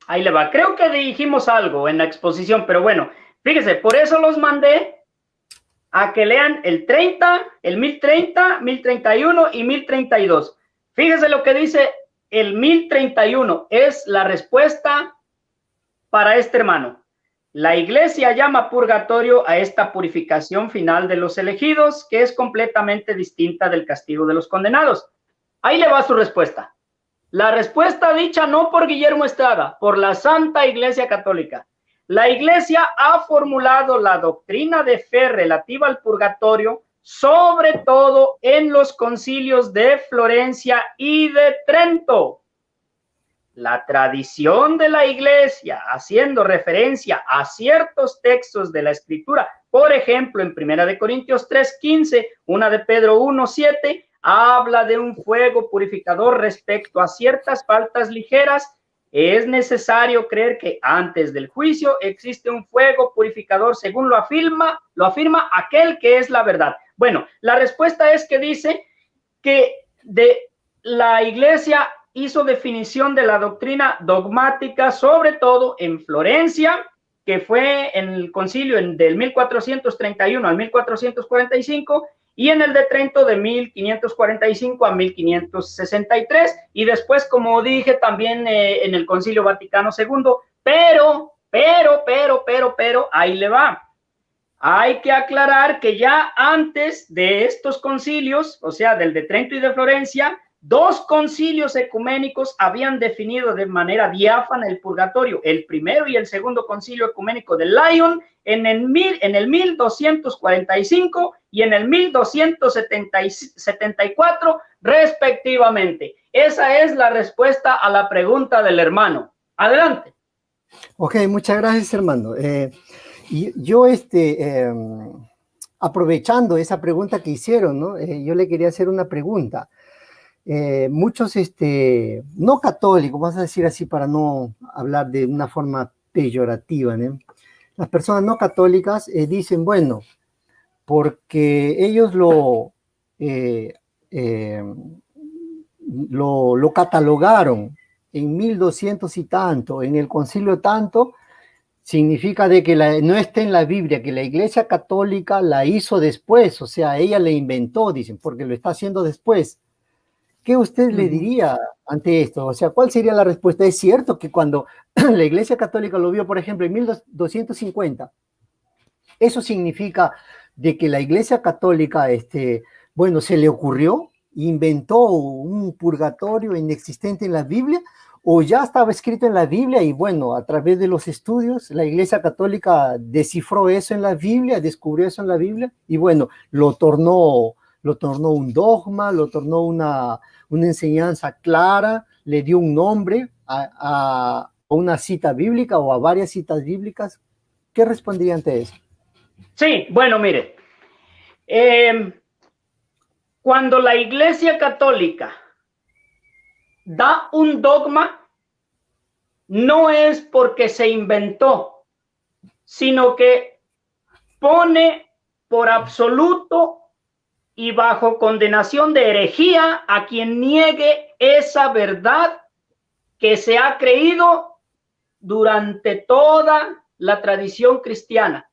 B: Ahí le va. Creo que dijimos algo en la exposición, pero bueno, fíjese, por eso los mandé a que lean el 30, el 1030, 1031 y 1032. Fíjese lo que dice el 1031. Es la respuesta para este hermano. La iglesia llama purgatorio a esta purificación final de los elegidos, que es completamente distinta del castigo de los condenados. Ahí le va su respuesta. La respuesta dicha no por Guillermo Estrada, por la Santa Iglesia Católica. La Iglesia ha formulado la doctrina de fe relativa al purgatorio, sobre todo en los concilios de Florencia y de Trento. La tradición de la Iglesia, haciendo referencia a ciertos textos de la Escritura, por ejemplo, en 1 Corintios 3:15, una de Pedro 1:7, habla de un fuego purificador respecto a ciertas faltas ligeras. Es necesario creer que antes del juicio existe un fuego purificador, según lo afirma aquel que es la verdad. Bueno, la respuesta es que dice que de la Iglesia hizo definición de la doctrina dogmática, sobre todo en Florencia, que fue en el concilio del 1431 al 1445, y en el de Trento de 1545 a 1563, y después, como dije, también en el Concilio Vaticano II, pero, ahí le va. Hay que aclarar que ya antes de estos concilios, o sea, del de Trento y de Florencia, dos concilios ecuménicos habían definido de manera diáfana el purgatorio, el primero y el segundo concilio ecuménico de Lyon en el 1245 y en el 1274 respectivamente. Esa es la respuesta a la pregunta del hermano. Adelante.
A: Ok, muchas gracias, hermano. Y yo, aprovechando esa pregunta que hicieron, ¿no? Yo le quería hacer una pregunta. Muchos no católicos, vamos a decir así para no hablar de una forma peyorativa, ¿no? Las personas no católicas dicen, bueno, porque ellos lo catalogaron en 1200 y tanto, en el concilio tanto, significa de que no está en la Biblia, que la Iglesia Católica la hizo después, o sea, ella le inventó, dicen, porque lo está haciendo después. ¿Qué usted le diría ante esto? O sea, ¿cuál sería la respuesta? ¿Es cierto que cuando la Iglesia Católica lo vio, por ejemplo, en 1250, eso significa de que la Iglesia Católica, bueno, se le ocurrió, inventó un purgatorio inexistente en la Biblia, o ya estaba escrito en la Biblia y bueno, a través de los estudios, la Iglesia Católica descifró eso en la Biblia, descubrió eso en la Biblia y bueno, lo tornó un dogma, lo tornó una enseñanza clara, le dio un nombre a una cita bíblica o a varias citas bíblicas? ¿Qué respondía ante eso?
B: Sí, bueno, mire, cuando la Iglesia Católica da un dogma, no es porque se inventó, sino que pone por absoluto y bajo condenación de herejía a quien niegue esa verdad que se ha creído durante toda la tradición cristiana.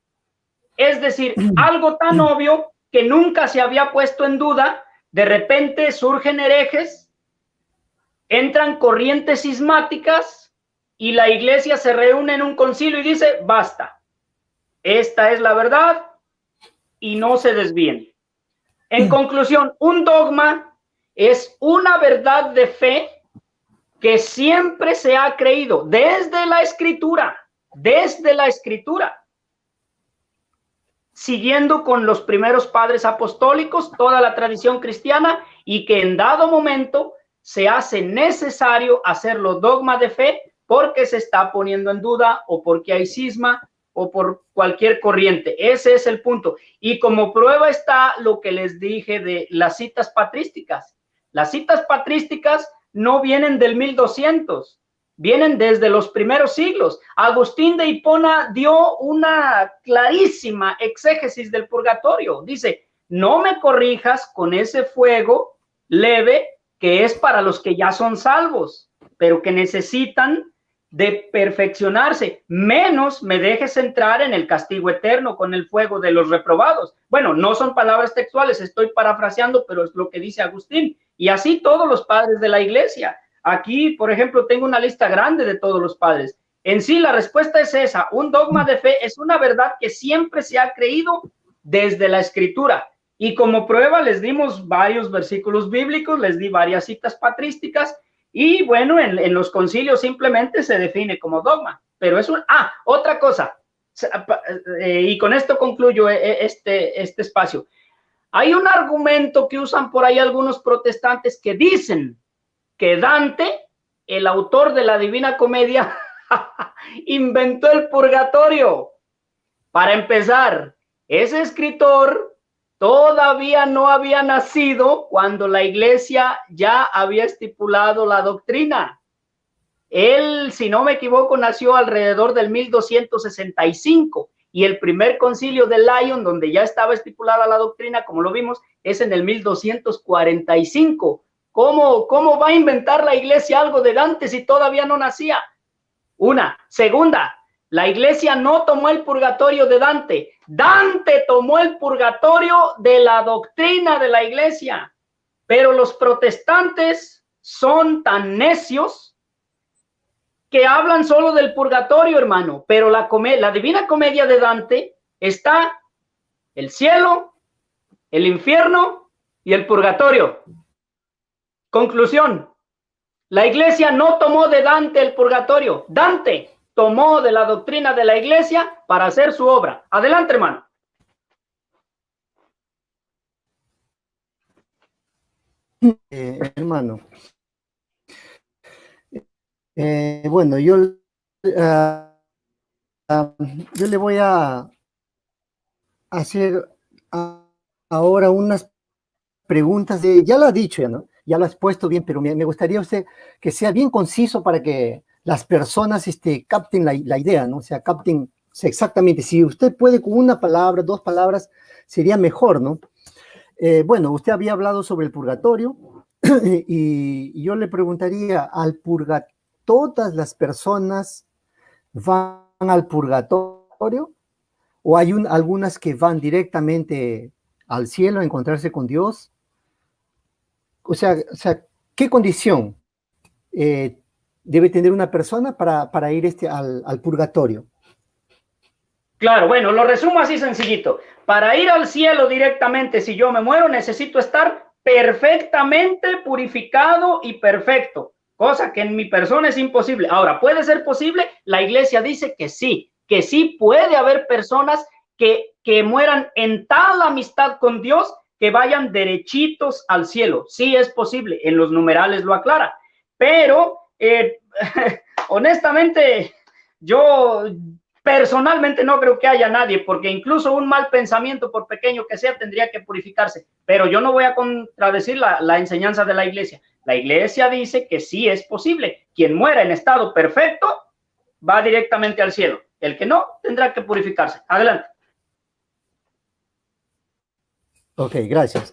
B: Es decir, algo tan obvio que nunca se había puesto en duda, de repente surgen herejes, entran corrientes cismáticas y la iglesia se reúne en un concilio y dice, basta, esta es la verdad y no se desvíen. En conclusión, un dogma es una verdad de fe que siempre se ha creído desde la escritura, siguiendo con los primeros padres apostólicos, toda la tradición cristiana, y que en dado momento se hace necesario hacerlo dogma de fe porque se está poniendo en duda o porque hay cisma o por cualquier corriente. Ese es el punto. Y como prueba está lo que les dije de las citas patrísticas. Las citas patrísticas no vienen del 1200, vienen desde los primeros siglos. Agustín de Hipona dio una clarísima exégesis del purgatorio. Dice, no me corrijas con ese fuego leve que es para los que ya son salvos, pero que necesitan de perfeccionarse, menos me dejes entrar en el castigo eterno con el fuego de los reprobados. Bueno, no son palabras textuales, estoy parafraseando, pero es lo que dice Agustín. Y así todos los padres de la iglesia. Aquí, por ejemplo, tengo una lista grande de todos los padres. En sí, la respuesta es esa. Un dogma de fe es una verdad que siempre se ha creído desde la escritura. Y como prueba les dimos varios versículos bíblicos, les di varias citas patrísticas. Y bueno, en los concilios simplemente se define como dogma, pero es un... otra cosa, y con esto concluyo este espacio. Hay un argumento que usan por ahí algunos protestantes que dicen que Dante, el autor de la Divina Comedia, inventó el purgatorio. Para empezar, ese escritor todavía no había nacido cuando la iglesia ya había estipulado la doctrina. Él, si no me equivoco, nació alrededor del 1265 y el primer concilio de Lyon, donde ya estaba estipulada la doctrina, como lo vimos, es en el 1245. ¿Cómo va a inventar la iglesia algo de Dante si todavía no nacía? Una. Segunda, la iglesia no tomó el purgatorio de Dante. Dante tomó el purgatorio de la doctrina de la iglesia. Pero los protestantes son tan necios que hablan solo del purgatorio, hermano. Pero la Divina Comedia de Dante está el cielo, el infierno y el purgatorio. Conclusión. La iglesia no tomó de Dante el purgatorio. Dante tomó de la doctrina de la iglesia para hacer su obra. Adelante, hermano.
A: Hermano, bueno, yo le voy a hacer ahora unas preguntas ya lo ha dicho, ¿no? Ya lo has puesto bien, pero me gustaría usted que sea bien conciso para que las personas capten la idea, ¿no? O sea, capten exactamente. Si usted puede con una palabra, dos palabras, sería mejor, ¿no? Bueno, usted había hablado sobre el purgatorio, y yo le preguntaría, ¿todas las personas van al purgatorio? ¿O hay algunas que van directamente al cielo a encontrarse con Dios? O sea, ¿qué condición debe tener una persona para ir al purgatorio?
B: Claro, bueno, lo resumo así sencillito. Para ir al cielo directamente, si yo me muero, necesito estar perfectamente purificado y perfecto, cosa que en mi persona es imposible. Ahora, ¿puede ser posible? La iglesia dice que sí puede haber personas que mueran en tal amistad con Dios que vayan derechitos al cielo. Sí es posible, en los numerales lo aclara, pero honestamente, yo personalmente no creo que haya nadie, porque incluso un mal pensamiento, por pequeño que sea, tendría que purificarse. Pero yo no voy a contradecir la enseñanza de la iglesia. La iglesia dice que sí es posible. Quien muera en estado perfecto va directamente al cielo. El que no, tendrá que purificarse. Adelante.
A: Ok, gracias.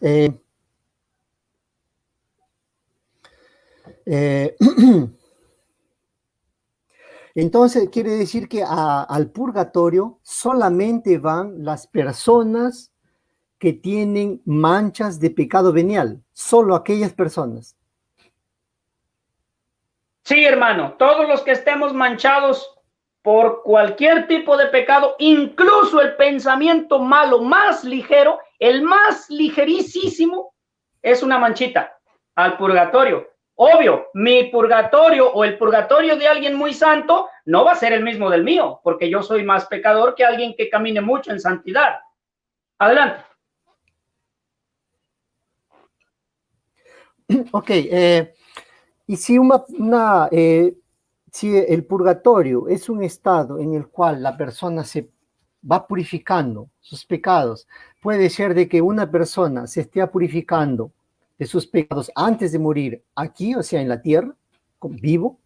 A: Entonces, quiere decir que al purgatorio solamente van las personas que tienen manchas de pecado venial, solo aquellas personas.
B: Sí, hermano, todos los que estemos manchados por cualquier tipo de pecado, incluso el pensamiento malo más ligero, el más ligerísimo, es una manchita al purgatorio. Obvio, mi purgatorio o el purgatorio de alguien muy santo no va a ser el mismo del mío, porque yo soy más pecador que alguien que camine mucho en santidad. Adelante.
A: Ok, y si si el purgatorio es un estado en el cual la persona se va purificando sus pecados, puede ser de que una persona se esté purificando de sus pecados antes de morir aquí, o sea, en la tierra, vivo.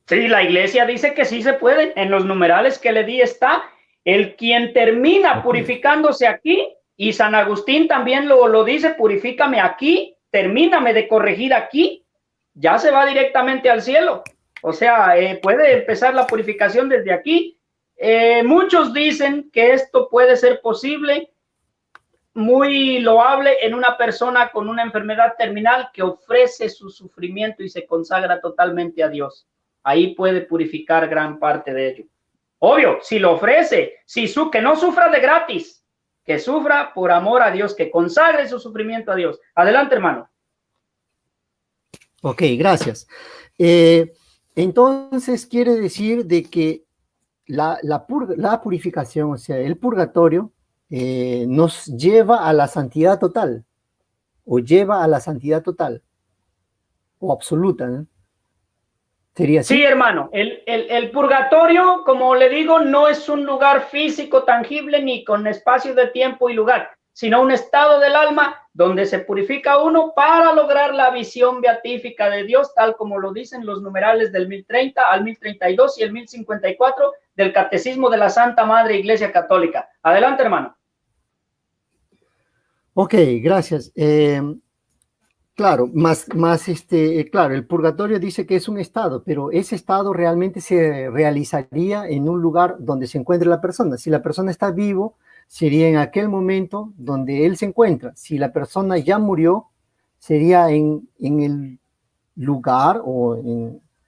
B: Sí, la iglesia dice que sí se puede. En los numerales que le di está el quien termina purificándose aquí, y San Agustín también lo dice, purifícame aquí, termíname de corregir aquí, ya se va directamente al cielo. O sea, puede empezar la purificación desde aquí. Muchos dicen que esto puede ser posible, muy loable en una persona con una enfermedad terminal que ofrece su sufrimiento y se consagra totalmente a Dios. Ahí puede purificar gran parte de ello. Obvio, si lo ofrece, que no sufra de gratis, que sufra por amor a Dios, que consagre su sufrimiento a Dios. Adelante, hermano.
A: Ok, gracias. Entonces quiere decir de que la purificación, o sea, el purgatorio, nos lleva a la santidad total, o lleva a la santidad total, o absoluta, ¿no? ¿Sería
B: Sí,
A: así?
B: hermano, el purgatorio, como le digo, no es un lugar físico tangible ni con espacio de tiempo y lugar, sino un estado del alma donde se purifica uno para lograr la visión beatífica de Dios, tal como lo dicen los numerales del 1030 al 1032 y el 1054 del Catecismo de la Santa Madre Iglesia Católica. Adelante, hermano.
A: Ok, gracias. Claro, claro, el purgatorio dice que es un estado, pero ese estado realmente se realizaría en un lugar donde se encuentre la persona. Si la persona está vivo, sería en aquel momento donde él se encuentra. Si la persona ya murió, sería en el lugar o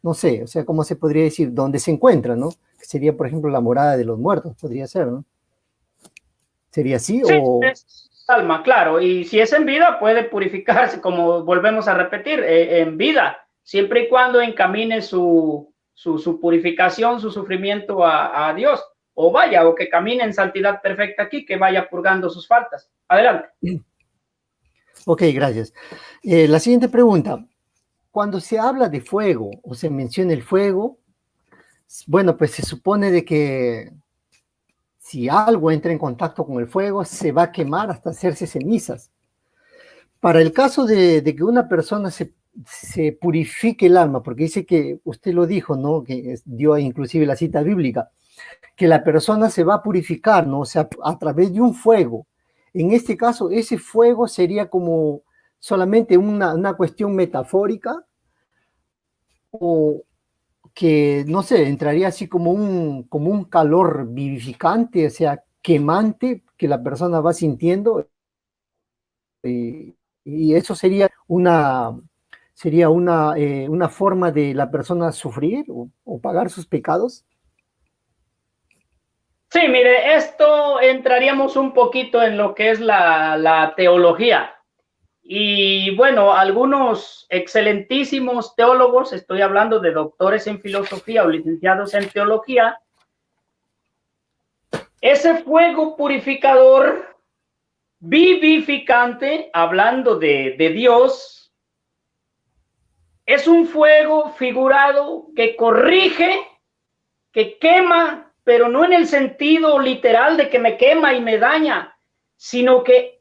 A: no sé, o sea, ¿cómo se podría decir? Donde se encuentra, ¿no? Sería, por ejemplo, la morada de los muertos, podría ser, ¿no? ¿Sería así
B: Sí,
A: o...?
B: es alma, claro. Y si es en vida, puede purificarse, como volvemos a repetir, en vida, siempre y cuando encamine su purificación, su sufrimiento a Dios. O vaya, o que camine en santidad perfecta aquí, que vaya purgando sus faltas. Adelante.
A: Ok, gracias. La siguiente pregunta. Cuando se habla de fuego o se menciona el fuego, bueno, pues se supone de que si algo entra en contacto con el fuego, se va a quemar hasta hacerse cenizas. Para el caso de que una persona se purifique el alma, porque dice que usted lo dijo, ¿no? Que dio inclusive la cita bíblica, que la persona se va a purificar, ¿no? O sea, a través de un fuego. En este caso, ese fuego sería como solamente una cuestión metafórica o que, no sé, entraría así como un calor vivificante, o sea, quemante que la persona va sintiendo y eso sería una forma de la persona sufrir o pagar sus pecados.
B: Sí, mire, esto entraríamos un poquito en lo que es la teología. Y bueno, algunos excelentísimos teólogos, estoy hablando de doctores en filosofía o licenciados en teología, ese fuego purificador, vivificante, hablando de Dios, es un fuego figurado que corrige, que quema, pero no en el sentido literal de que me quema y me daña, sino que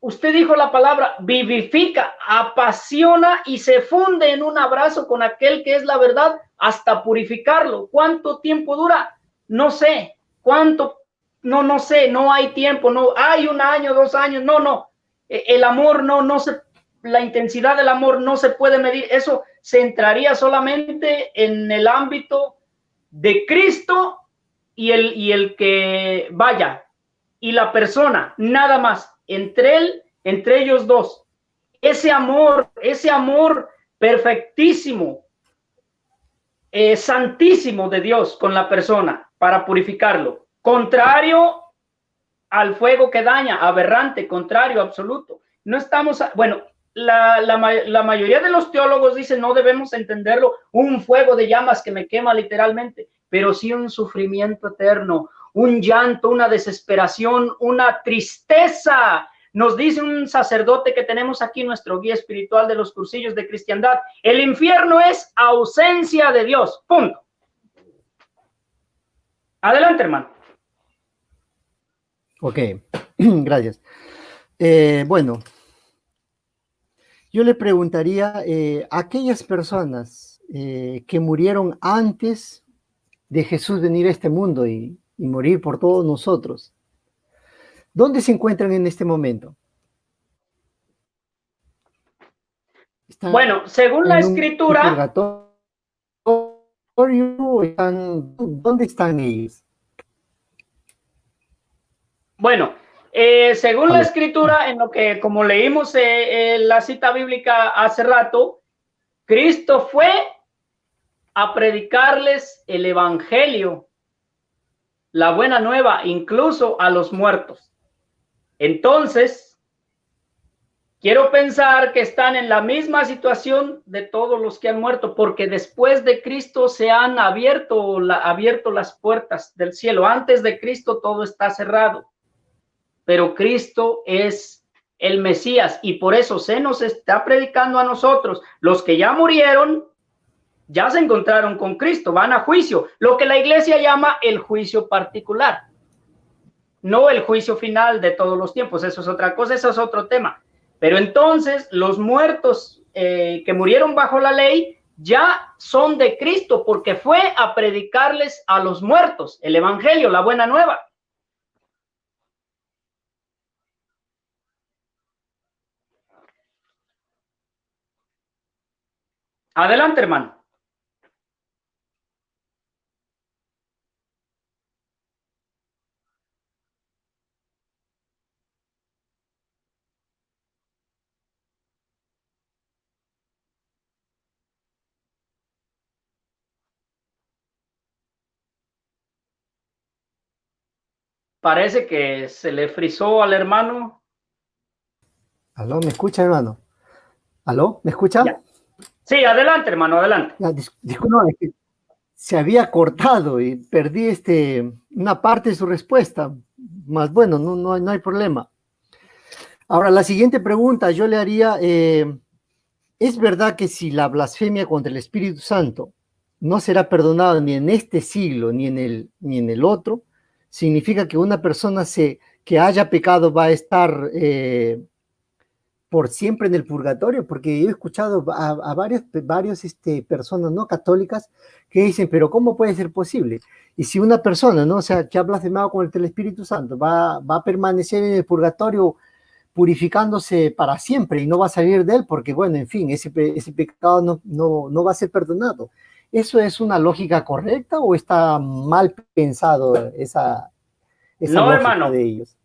B: usted dijo la palabra, vivifica, apasiona y se funde en un abrazo con aquel que es la verdad hasta purificarlo. ¿Cuánto tiempo dura? No sé. ¿Cuánto? No, no sé, no hay tiempo, no hay 1 año, 2 años, no, no. El amor no se, la intensidad del amor no se puede medir. Eso se entraría solamente en el ámbito de Cristo y el que vaya, y la persona, nada más, entre ellos dos. Ese amor perfectísimo, santísimo de Dios con la persona para purificarlo. Contrario al fuego que daña, aberrante, contrario, absoluto. No estamos, bueno, la mayoría de los teólogos dicen no debemos entenderlo un fuego de llamas que me quema literalmente, pero sí un sufrimiento eterno, un llanto, una desesperación, una tristeza. Nos dice un sacerdote que tenemos aquí, nuestro guía espiritual de los cursillos de cristiandad, el infierno es ausencia de Dios, punto. Adelante, hermano.
A: Ok, gracias. Bueno, yo le preguntaría, aquellas personas que murieron antes de Jesús venir a este mundo y morir por todos nosotros, ¿dónde se encuentran en este momento?
B: Bueno, según la escritura,
A: ¿dónde están ellos?
B: Bueno, según la escritura, en lo que como leímos la cita bíblica hace rato, Cristo fue a predicarles el evangelio, la buena nueva, incluso a los muertos. Entonces, quiero pensar que están en la misma situación de todos los que han muerto, porque después de Cristo se han abierto las puertas del cielo. Antes de Cristo todo está cerrado, pero Cristo es el Mesías y por eso se nos está predicando a nosotros. Los que ya murieron, ya se encontraron con Cristo, van a juicio, lo que la iglesia llama el juicio particular, no el juicio final de todos los tiempos. Eso es otra cosa, eso es otro tema. Pero entonces los muertos que murieron bajo la ley ya son de Cristo porque fue a predicarles a los muertos el evangelio, la buena nueva. Adelante, hermano. Parece que se le frizó al hermano.
A: ¿Aló? ¿Me escucha, hermano? ¿Aló? ¿Me escucha?
B: Ya. Sí, adelante, hermano, adelante.
A: Disculpa, se había cortado y perdí una parte de su respuesta. Más bueno, no hay problema. Ahora, la siguiente pregunta yo le haría, ¿es verdad que si la blasfemia contra el Espíritu Santo no será perdonada ni en este siglo ni en el otro, significa que una persona que haya pecado va a estar por siempre en el purgatorio? Porque yo he escuchado a varias personas no católicas que dicen, pero ¿cómo puede ser posible? Y si una persona, ¿no? O sea, que ha blasfemado con el Espíritu Santo va a permanecer en el purgatorio purificándose para siempre y no va a salir de él porque, bueno, en fin, ese pecado no va a ser perdonado. ¿Eso es una lógica correcta o está mal pensado esa
B: No,
A: lógica
B: hermano,
A: de ellos?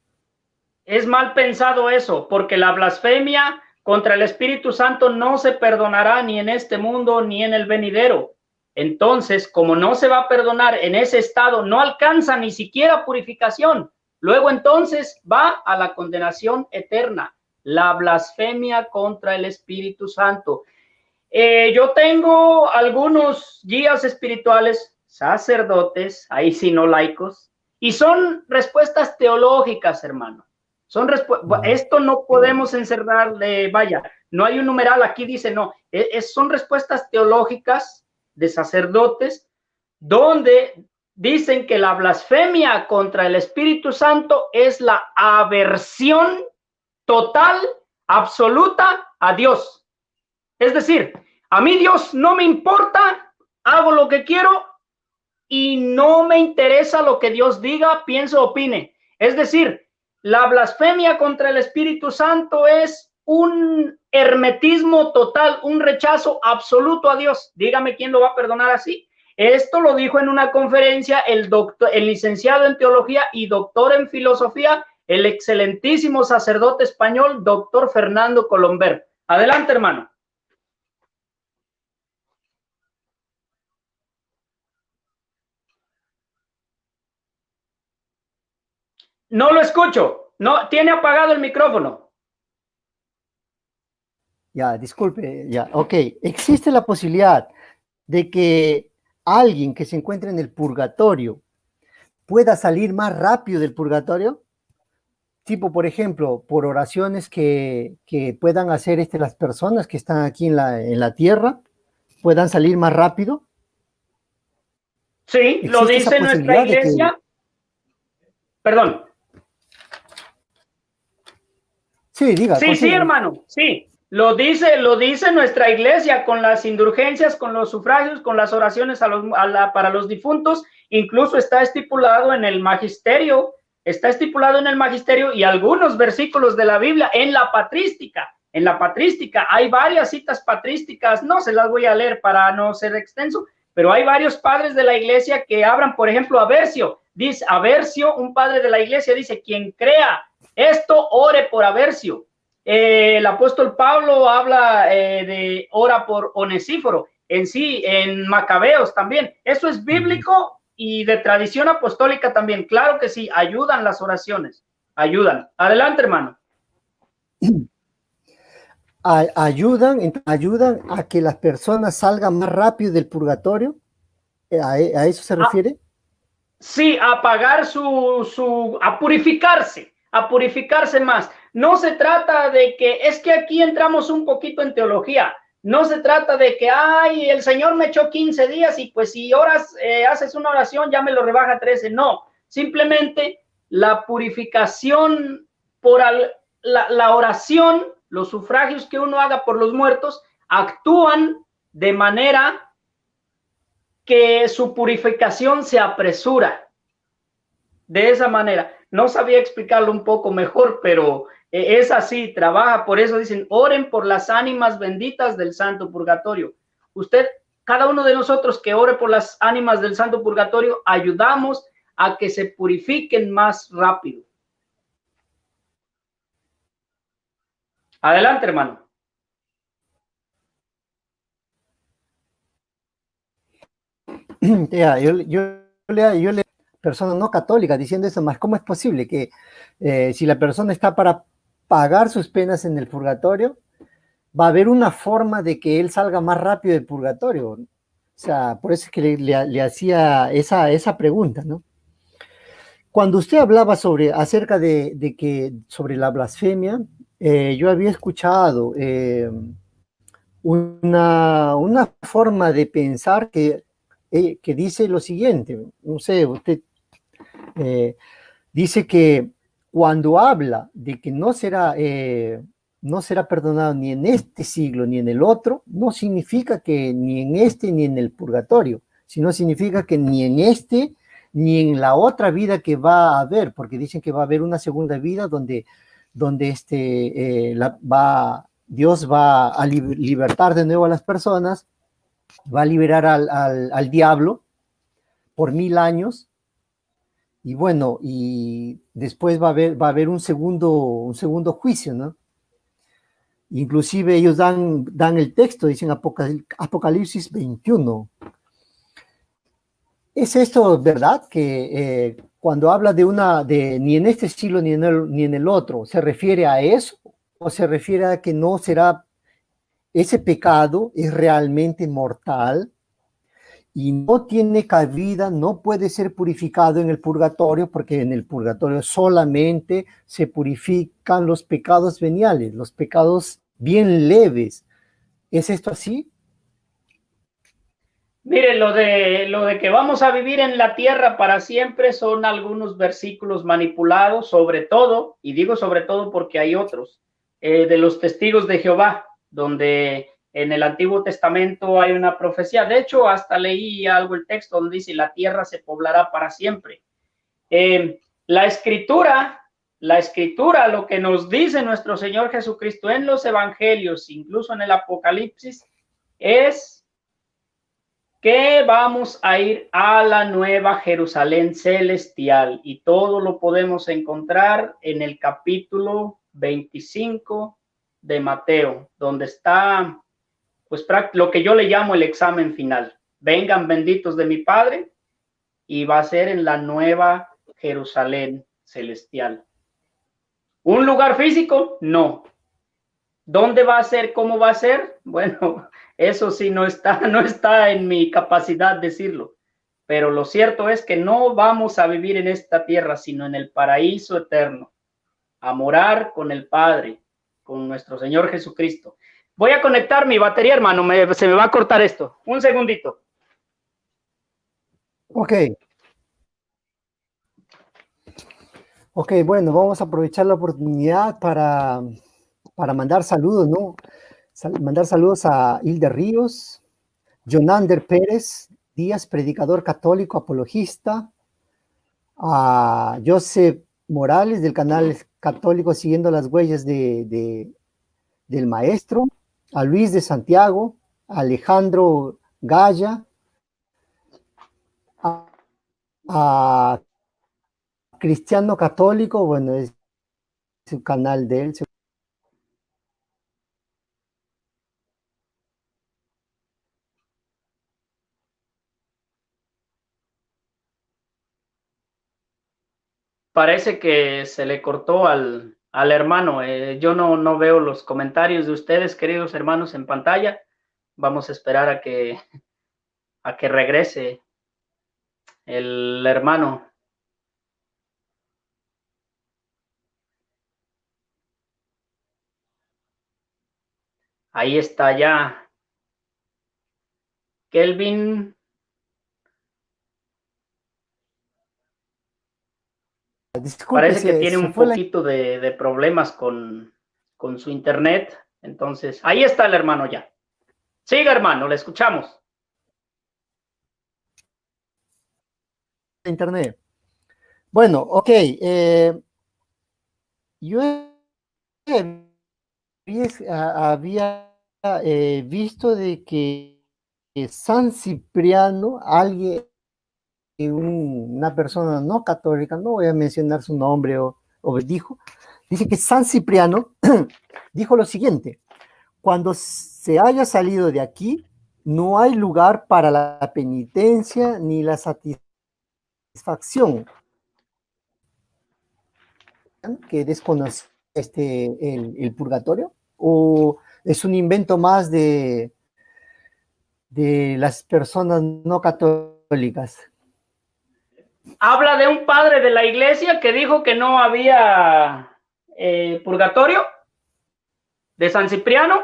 B: es mal pensado eso, porque la blasfemia contra el Espíritu Santo no se perdonará ni en este mundo ni en el venidero. Entonces, como no se va a perdonar en ese estado, no alcanza ni siquiera purificación. Luego entonces va a la condenación eterna, la blasfemia contra el Espíritu Santo. Yo tengo algunos guías espirituales, sacerdotes, ahí sí no laicos, y son respuestas teológicas, hermano. Esto no podemos encerrarle, vaya, no hay un numeral, aquí dice no, son respuestas teológicas de sacerdotes donde dicen que la blasfemia contra el Espíritu Santo es la aversión total, absoluta a Dios. Es decir, a mí Dios no me importa, hago lo que quiero y no me interesa lo que Dios diga, piense, opine. Es decir, la blasfemia contra el Espíritu Santo es un hermetismo total, un rechazo absoluto a Dios. Dígame quién lo va a perdonar así. Esto lo dijo en una conferencia el licenciado en teología y doctor en filosofía, el excelentísimo sacerdote español, doctor Fernando Colomber. Adelante, hermano. No lo escucho. No, tiene apagado el micrófono.
A: Ya, disculpe, ya, ok. ¿Existe la posibilidad de que alguien que se encuentre en el purgatorio pueda salir más rápido del purgatorio? Tipo, por ejemplo, por oraciones que puedan hacer las personas que están aquí en la tierra, puedan salir más rápido.
B: Sí, lo dice nuestra iglesia. Perdón.
A: Sí, diga.
B: Sí, hermano, sí. Lo dice nuestra iglesia con las indulgencias, con los sufragios, con las oraciones para los difuntos. Incluso está estipulado en el magisterio y algunos versículos de la Biblia en la patrística. En la patrística hay varias citas patrísticas, no se las voy a leer para no ser extenso, pero hay varios padres de la iglesia que hablan, por ejemplo, Aversio. Dice Aversio, un padre de la iglesia, dice: quien crea esto, ore por Aversio. El apóstol Pablo habla de ora por Onesíforo, en Macabeos también. Eso es bíblico y de tradición apostólica también. Claro que sí, ayudan las oraciones, ayudan. Adelante, hermano.
A: Ayudan a que las personas salgan más rápido del purgatorio. ¿A eso se refiere?
B: Sí, a pagar a purificarse más. No se trata de que, es que aquí entramos un poquito en teología. No se trata de que, ay, el Señor me echó 15 días y pues si haces una oración ya me lo rebaja 13. No, simplemente la purificación por la oración, los sufragios que uno haga por los muertos, actúan de manera que su purificación se apresura. De esa manera, no sabía explicarlo un poco mejor, pero es así, trabaja. Por eso dicen, oren por las ánimas benditas del santo purgatorio. Usted, cada uno de nosotros que ore por las ánimas del santo purgatorio, ayudamos a que se purifiquen más rápido. Adelante, hermano.
A: Yeah, yo le persona no católica diciendo eso, más ¿cómo es posible que si la persona está para pagar sus penas en el purgatorio, va a haber una forma de que él salga más rápido del purgatorio? O sea, por eso es que le hacía esa pregunta, ¿no? Cuando usted hablaba acerca sobre la blasfemia, yo había escuchado una forma de pensar que dice lo siguiente, no sé, usted dice que cuando habla de que no será perdonado ni en este siglo ni en el otro, no significa que ni en este ni en el purgatorio, sino significa que ni en este ni en la otra vida que va a haber, porque dicen que va a haber una segunda vida donde donde Dios va a libertar de nuevo a las personas, va a liberar al diablo por 1000 años, y bueno, y después va a haber un segundo juicio, ¿no? Inclusive ellos dan el texto, dicen Apocalipsis 21. ¿Es esto verdad? Que cuando habla ni en este siglo ni en el otro, ¿se refiere a eso? ¿O se refiere a que no será, ese pecado es realmente mortal y no tiene cabida, no puede ser purificado en el purgatorio, porque en el purgatorio solamente se purifican los pecados veniales, los pecados bien leves? ¿Es esto así?
B: Mire, lo de que vamos a vivir en la tierra para siempre son algunos versículos manipulados, sobre todo, y digo sobre todo porque hay otros, de los testigos de Jehová, donde en el Antiguo Testamento hay una profecía. De hecho, hasta leí algo el texto donde dice, la tierra se poblará para siempre. La escritura, lo que nos dice nuestro Señor Jesucristo en los evangelios, incluso en el Apocalipsis, es que vamos a ir a la nueva Jerusalén celestial, y todo lo podemos encontrar en el capítulo 25 de Mateo, donde está pues lo que yo le llamo el examen final. Vengan benditos de mi Padre, y va a ser en la nueva Jerusalén celestial. ¿Un lugar físico? No. ¿Dónde va a ser? ¿Cómo va a ser? Bueno, eso sí no está en mi capacidad decirlo. Pero lo cierto es que no vamos a vivir en esta tierra, sino en el paraíso eterno, a morar con el Padre, con nuestro Señor Jesucristo. Voy a conectar mi batería, hermano. Se me va a cortar esto. Un segundito.
A: Ok. Ok, bueno, vamos a aprovechar la oportunidad para mandar saludos, ¿no? Mandar saludos a Hilde Ríos, Jonander Pérez Díaz, predicador católico, apologista, a Joseph Morales del canal católico Siguiendo las Huellas del Maestro, a Luis de Santiago, a Alejandro Gaya, a Cristiano Católico, bueno, es su canal de él.
B: Parece que se le cortó al hermano. Yo no veo los comentarios de ustedes, queridos hermanos, en pantalla. Vamos a esperar a que regrese el hermano. Ahí está ya. Kelvin.
A: Disculpe,
B: Parece que tiene
A: se
B: un
A: fue
B: poquito de problemas con su internet. Entonces, ahí está el hermano ya. Siga, hermano, le escuchamos.
A: internet. Bueno, ok. Yo había visto de que San Cipriano, una persona no católica, no voy a mencionar su nombre, dice que San Cipriano dijo lo siguiente: cuando se haya salido de aquí, no hay lugar para la penitencia ni la satisfacción, que desconoce el purgatorio, o es un invento más de las personas no católicas.
B: Habla de un padre de la iglesia que dijo que no había purgatorio, de San Cipriano.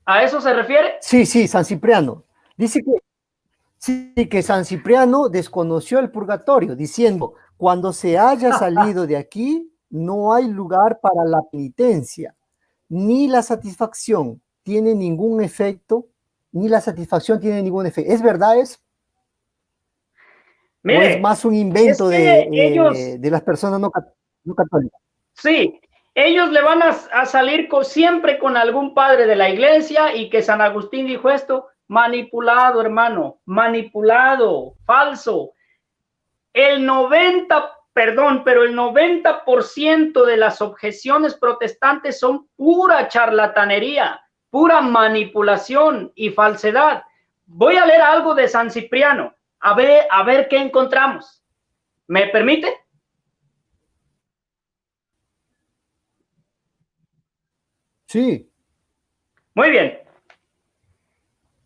B: ¿A eso se refiere?
A: Sí, San Cipriano. Dice que sí, que San Cipriano desconoció el purgatorio, diciendo: cuando se haya salido de aquí, no hay lugar para la penitencia, ni la satisfacción tiene ningún efecto, ni la satisfacción tiene ningún efecto. ¿Es verdad eso? ¿O es
B: Mire,
A: más un
B: es
A: invento
B: que ellos,
A: de las personas no católicas?
B: Sí, ellos le van a salir siempre con algún padre de la iglesia y que San Agustín dijo esto, manipulado, hermano, manipulado, falso. El 90% de las objeciones protestantes son pura charlatanería, pura manipulación y falsedad. Voy a leer algo de San Cipriano, a ver qué encontramos. ¿Me permite?
A: Sí.
B: Muy bien.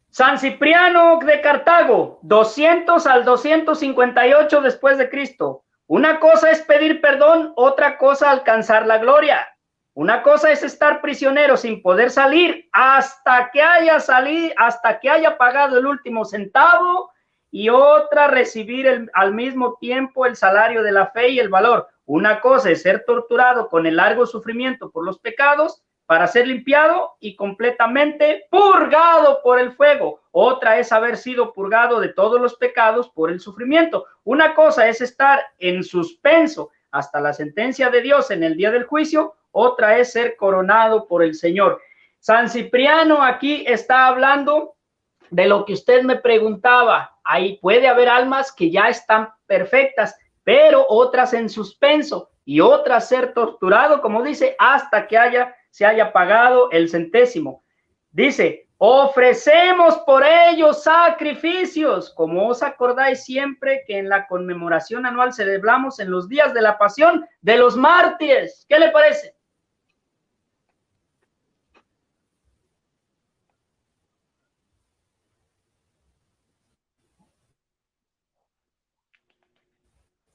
B: San Cipriano de Cartago, 200 al 258 después de Cristo. Una cosa es pedir perdón, otra cosa alcanzar la gloria. Una cosa es estar prisionero sin poder salir hasta que haya pagado el último centavo, y otra recibir al mismo tiempo el salario de la fe y el valor. Una cosa es ser torturado con el largo sufrimiento por los pecados para ser limpiado y completamente purgado por el fuego. Otra es haber sido purgado de todos los pecados por el sufrimiento. Una cosa es estar en suspenso hasta la sentencia de Dios en el día del juicio. Otra es ser coronado por el Señor. San Cipriano aquí está hablando de lo que usted me preguntaba. Ahí puede haber almas que ya están perfectas, pero otras en suspenso y otras ser torturado, como dice, hasta que se haya pagado el centésimo. Dice, ofrecemos por ellos sacrificios, como os acordáis siempre que en la conmemoración anual celebramos en los días de la pasión de los mártires. ¿Qué le parece?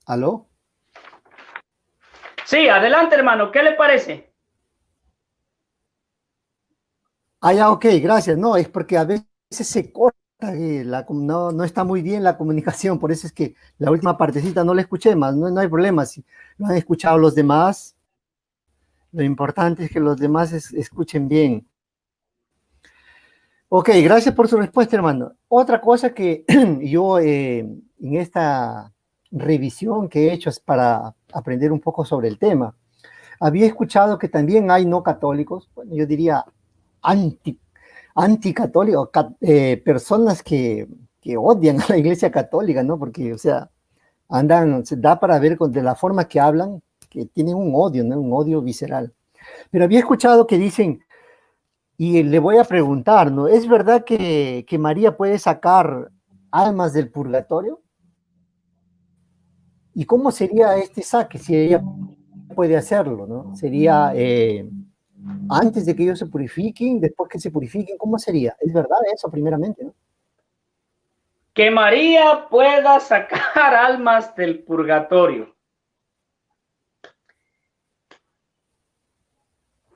A: ¿Aló?
B: Sí, adelante, hermano. ¿Qué le parece?
A: Ah, ya, ok, gracias. No, es porque a veces se corta, no está muy bien la comunicación, por eso es que la última partecita no la escuché más, no hay problema. Si lo han escuchado los demás, lo importante es que los demás escuchen bien. Ok, gracias por su respuesta, hermano. Otra cosa que yo en esta revisión que he hecho es para aprender un poco sobre el tema. Había escuchado que también hay no católicos, bueno, yo diría anticatólicos, personas que odian a la Iglesia Católica, ¿no? Porque, o sea, se da para ver de la forma que hablan, que tienen un odio, ¿no? Un odio visceral. Pero había escuchado que dicen, y le voy a preguntar, ¿no? ¿Es verdad que María puede sacar almas del purgatorio? ¿Y cómo sería este saque si ella puede hacerlo, ¿no? Sería antes de que ellos se purifiquen, después que se purifiquen, ¿cómo sería? ¿Es verdad eso primeramente, no?
B: Que María pueda sacar almas del purgatorio.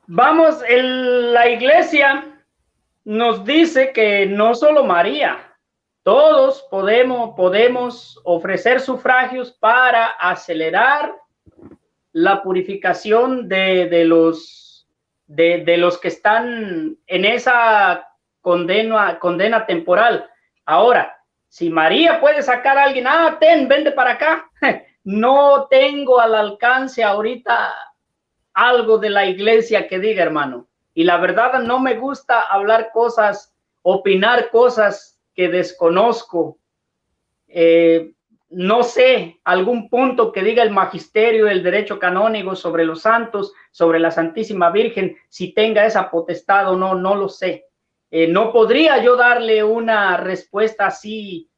B: Vamos, la iglesia nos dice que no solo María, todos podemos ofrecer sufragios para acelerar la purificación de los que están en esa condena temporal. Ahora, si María puede sacar a alguien, vente para acá. No tengo al alcance ahorita algo de la iglesia que diga, hermano. Y la verdad no me gusta hablar cosas, opinar cosas que desconozco. No sé, algún punto que diga el magisterio, el derecho canónico sobre los santos, sobre la Santísima Virgen, si tenga esa potestad o no, no lo sé. No podría yo darle una respuesta así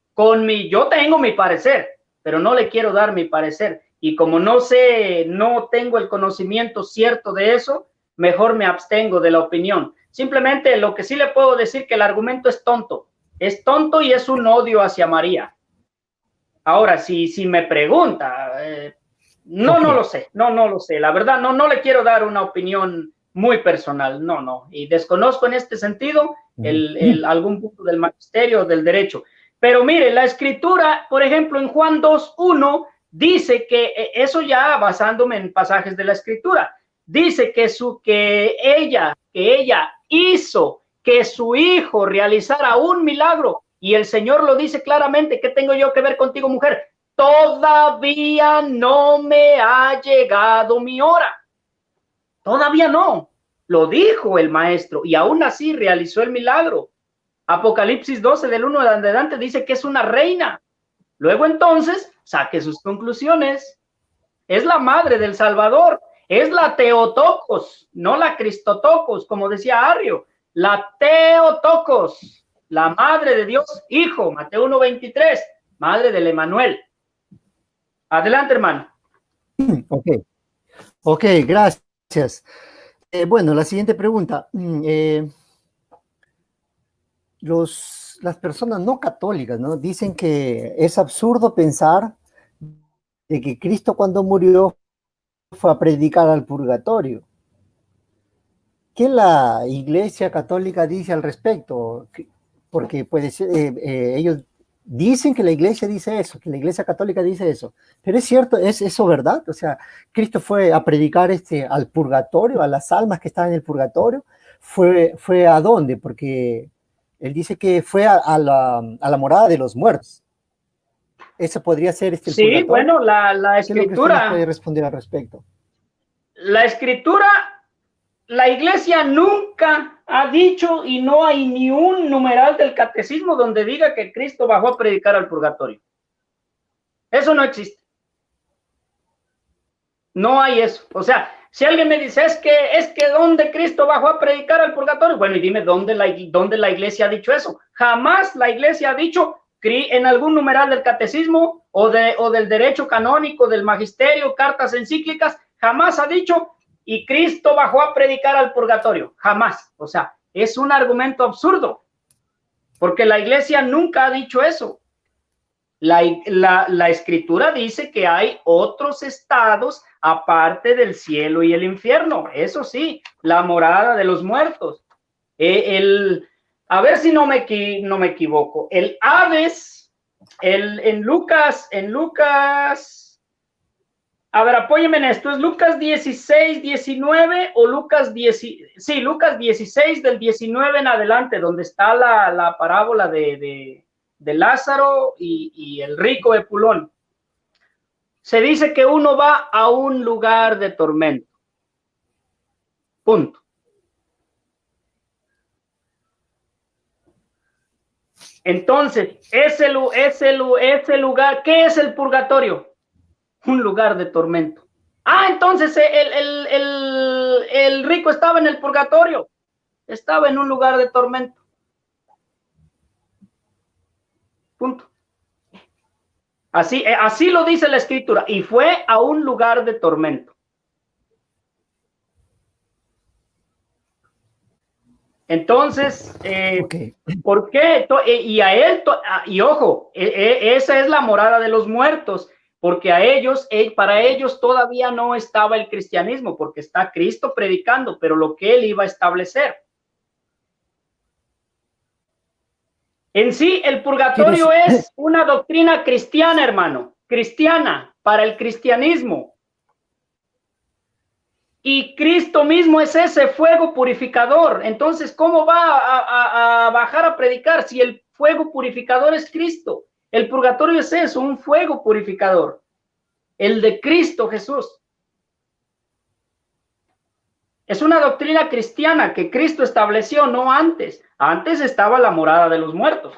B: yo tengo mi parecer, pero no le quiero dar mi parecer. Y como no sé, no tengo el conocimiento cierto de eso, mejor me abstengo de la opinión. Simplemente lo que sí le puedo decir que el argumento es tonto y es un odio hacia María. Ahora, si me pregunta, no lo sé, no lo sé. La verdad, no le quiero dar una opinión muy personal, no. Y desconozco en este sentido algún punto del magisterio o del derecho. Pero mire, la escritura, por ejemplo, en Juan 2:1, dice que, eso ya basándome en pasajes de la escritura, dice que ella hizo que su hijo realizara un milagro. Y el Señor lo dice claramente. ¿Qué tengo yo que ver contigo, mujer? Todavía no me ha llegado mi hora. Todavía no. Lo dijo el maestro y aún así realizó el milagro. Apocalipsis 12 del 1 en adelante dice que es una reina. Luego entonces saque sus conclusiones. Es la madre del Salvador. Es la Teotocos, no la Cristotocos, como decía Arrio. La Teotocos, la madre de Dios Hijo, Mateo 1:23, madre del Emanuel. Adelante, hermano.
A: Ok, gracias. Bueno, la siguiente pregunta. Las personas no católicas, ¿no? Dicen que es absurdo pensar de que Cristo cuando murió fue a predicar al purgatorio. ¿Qué la Iglesia Católica dice al respecto? Porque puede ser, ellos dicen que la Iglesia dice eso, que la Iglesia Católica dice eso. Pero es cierto, ¿es eso verdad? O sea, Cristo fue a predicar al purgatorio, a las almas que estaban en el purgatorio. ¿Fue a dónde? Porque él dice que fue a la morada de los muertos. Eso podría ser el
B: Sí,
A: purgatorio.
B: bueno, la
A: ¿Qué es lo que usted
B: escritura.
A: nos puede responder al respecto?
B: La escritura, la Iglesia nunca ha dicho y no hay ni un numeral del catecismo donde diga que Cristo bajó a predicar al purgatorio. Eso no existe. No hay eso. O sea, si alguien me dice, es que ¿dónde Cristo bajó a predicar al purgatorio? Bueno, y dime, ¿dónde la Iglesia ha dicho eso? Jamás la Iglesia ha dicho en algún numeral del catecismo o del derecho canónico, del magisterio, cartas encíclicas, jamás ha dicho, y Cristo bajó a predicar al purgatorio. Jamás. O sea, es un argumento absurdo, porque la Iglesia nunca ha dicho eso. La escritura dice que hay otros estados aparte del cielo y el infierno. Eso sí, la morada de los muertos. A ver si no me equivoco. El Hades, en Lucas, a ver, apóyeme en esto. ¿Es Lucas 16, 19 o Lucas 10? Sí, Lucas 16 del 19 en adelante, donde está la parábola de Lázaro y el rico Epulón. Se dice que uno va a un lugar de tormento. Punto. Entonces, ese lugar, ¿qué es el purgatorio? Un lugar de tormento. Entonces el rico estaba en el purgatorio. Estaba en un lugar de tormento. Punto. Así lo dice la escritura. Y fue a un lugar de tormento. Entonces, okay. ¿Por qué? Y a él, y ojo, esa es la morada de los muertos, porque para ellos todavía no estaba el cristianismo, porque está Cristo predicando, pero lo que él iba a establecer. En sí, el purgatorio es una doctrina cristiana, hermano, cristiana, para el cristianismo. Y Cristo mismo es ese fuego purificador. Entonces, ¿cómo va a bajar a predicar si el fuego purificador es Cristo? El purgatorio es eso, un fuego purificador. El de Cristo Jesús. Es una doctrina cristiana que Cristo estableció, no antes. Antes estaba la morada de los muertos,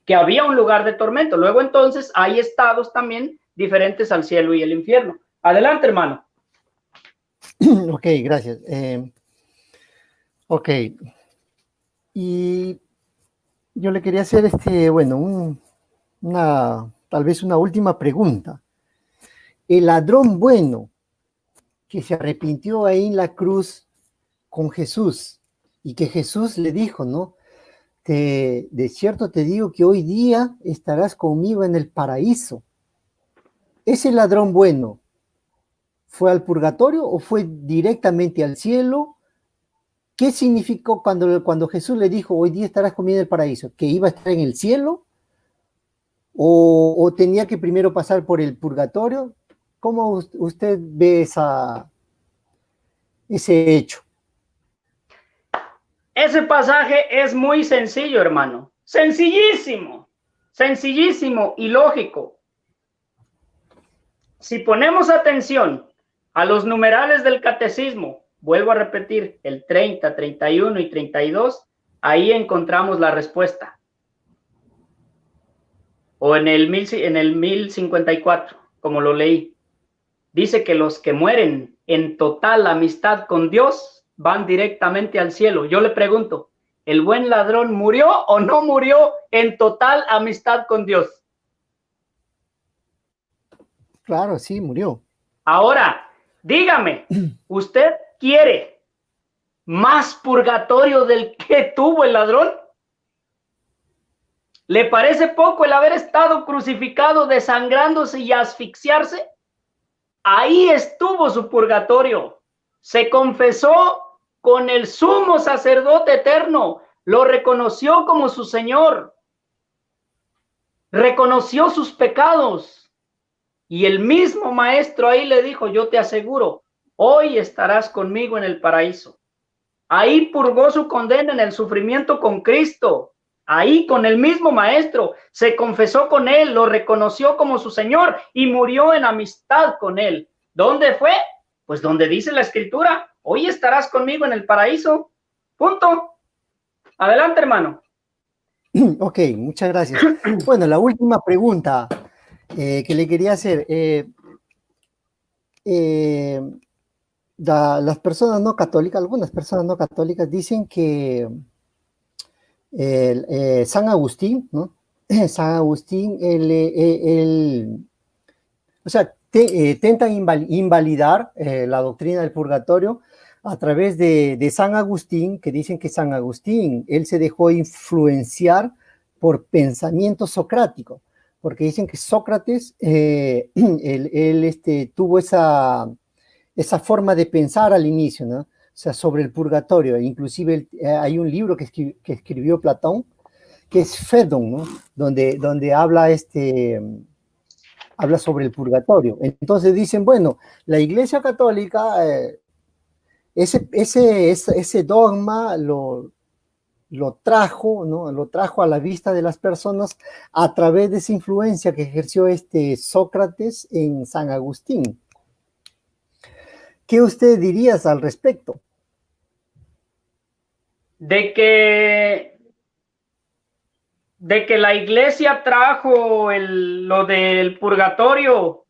B: que había un lugar de tormento. Luego entonces hay estados también diferentes al cielo y el infierno. Adelante, hermano.
A: Ok, gracias. Ok. Y yo le quería hacer bueno, tal vez una última pregunta. El ladrón bueno que se arrepintió ahí en la cruz con Jesús y que Jesús le dijo, ¿no? De cierto te digo que hoy día estarás conmigo en el paraíso. Ese ladrón bueno, ¿fue al purgatorio o fue directamente al cielo? ¿Qué significó cuando Jesús le dijo, hoy día estarás conmigo en el paraíso? ¿Que iba a estar en el cielo? ¿O tenía que primero pasar por el purgatorio? ¿Cómo usted ve ese hecho?
B: Ese pasaje es muy sencillo, hermano. Sencillísimo. Sencillísimo y lógico. Si ponemos atención, A los numerales del catecismo, vuelvo a repetir, el 30, 31 y 32, ahí encontramos la respuesta. O en el 1054, como lo leí. Dice que los que mueren en total amistad con Dios van directamente al cielo. Yo le pregunto, ¿el buen ladrón murió o no murió en total amistad con Dios?
A: Claro, sí, murió.
B: Ahora, dígame, ¿usted quiere más purgatorio del que tuvo el ladrón? ¿Le parece poco el haber estado crucificado, desangrándose y asfixiarse? Ahí estuvo su purgatorio. Se confesó con el sumo sacerdote eterno, lo reconoció como su Señor, reconoció sus pecados y el mismo maestro ahí le dijo, yo te aseguro, hoy estarás conmigo en el paraíso. Ahí purgó su condena en el sufrimiento con Cristo. Ahí con el mismo maestro, se confesó con él, lo reconoció como su Señor y murió en amistad con él. ¿Dónde fue? Pues donde dice la Escritura, hoy estarás conmigo en el paraíso. Punto. Adelante, hermano.
A: Ok, muchas gracias. Bueno, la última pregunta que le quería hacer. Las personas no católicas, algunas personas no católicas dicen que San Agustín, ¿no? San Agustín, o sea, tentan invalidar la doctrina del purgatorio a través de San Agustín, que dicen que San Agustín, él se dejó influenciar por pensamiento socrático, porque dicen que Sócrates, él tuvo esa forma de pensar al inicio, ¿no? O sea, sobre el purgatorio. Inclusive hay un libro que escribió Platón, que es Fédon, ¿no? Donde habla, habla sobre el purgatorio. Entonces dicen, bueno, la Iglesia Católica, ese dogma lo trajo, ¿no? Lo trajo a la vista de las personas a través de esa influencia que ejerció Sócrates en San Agustín. ¿Qué usted diría al respecto?
B: De que la iglesia trajo lo del purgatorio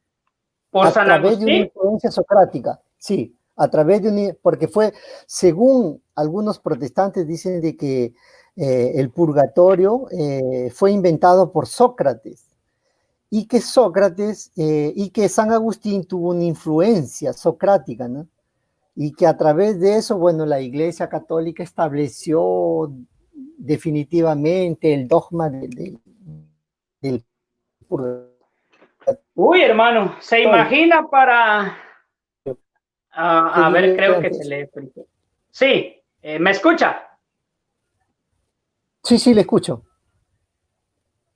B: por San Agustín. A través de una
A: influencia socrática, sí, a través de porque fue, según algunos protestantes dicen de que el purgatorio fue inventado por Sócrates. Y que Sócrates y que San Agustín tuvo una influencia socrática, ¿no? Y que a través de eso, bueno, la Iglesia Católica estableció definitivamente el dogma del purgatorio.
B: Uy, hermano, ¿se imagina para... a ver, creo que se le... Sí, ¿me escucha?
A: Sí, sí, le escucho.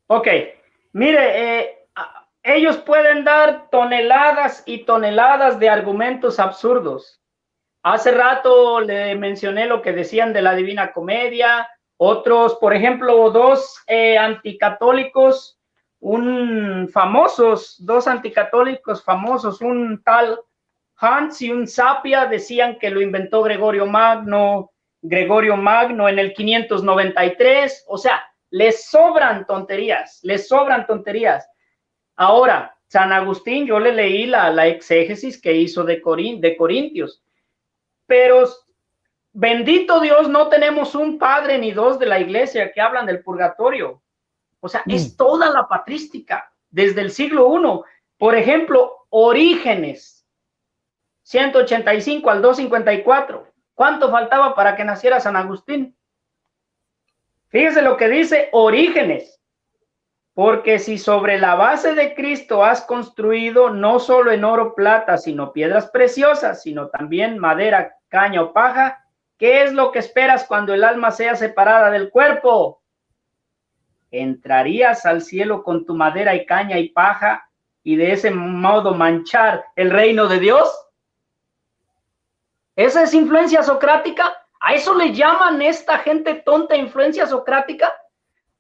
B: Ok, mire, ellos pueden dar toneladas y toneladas de argumentos absurdos. Hace rato le mencioné lo que decían de la Divina Comedia, otros, por ejemplo, dos anticatólicos, dos anticatólicos famosos, un tal Hans y un Sapia, decían que lo inventó Gregorio Magno en el 593, o sea, les sobran tonterías. Ahora, San Agustín, yo le leí la exégesis que hizo de Corintios, pero bendito Dios, no tenemos un padre ni dos de la iglesia que hablan del purgatorio. O sea, es toda la patrística, desde el siglo I. Por ejemplo, Orígenes, 185 al 254. ¿Cuánto faltaba para que naciera San Agustín? Fíjese lo que dice Orígenes. Porque si sobre la base de Cristo has construido no solo en oro, plata, sino piedras preciosas, sino también madera, caña o paja, ¿qué es lo que esperas cuando el alma sea separada del cuerpo? ¿Entrarías al cielo con tu madera y caña y paja y de ese modo manchar el reino de Dios? ¿Esa es influencia socrática? ¿A eso le llaman esta gente tonta influencia socrática?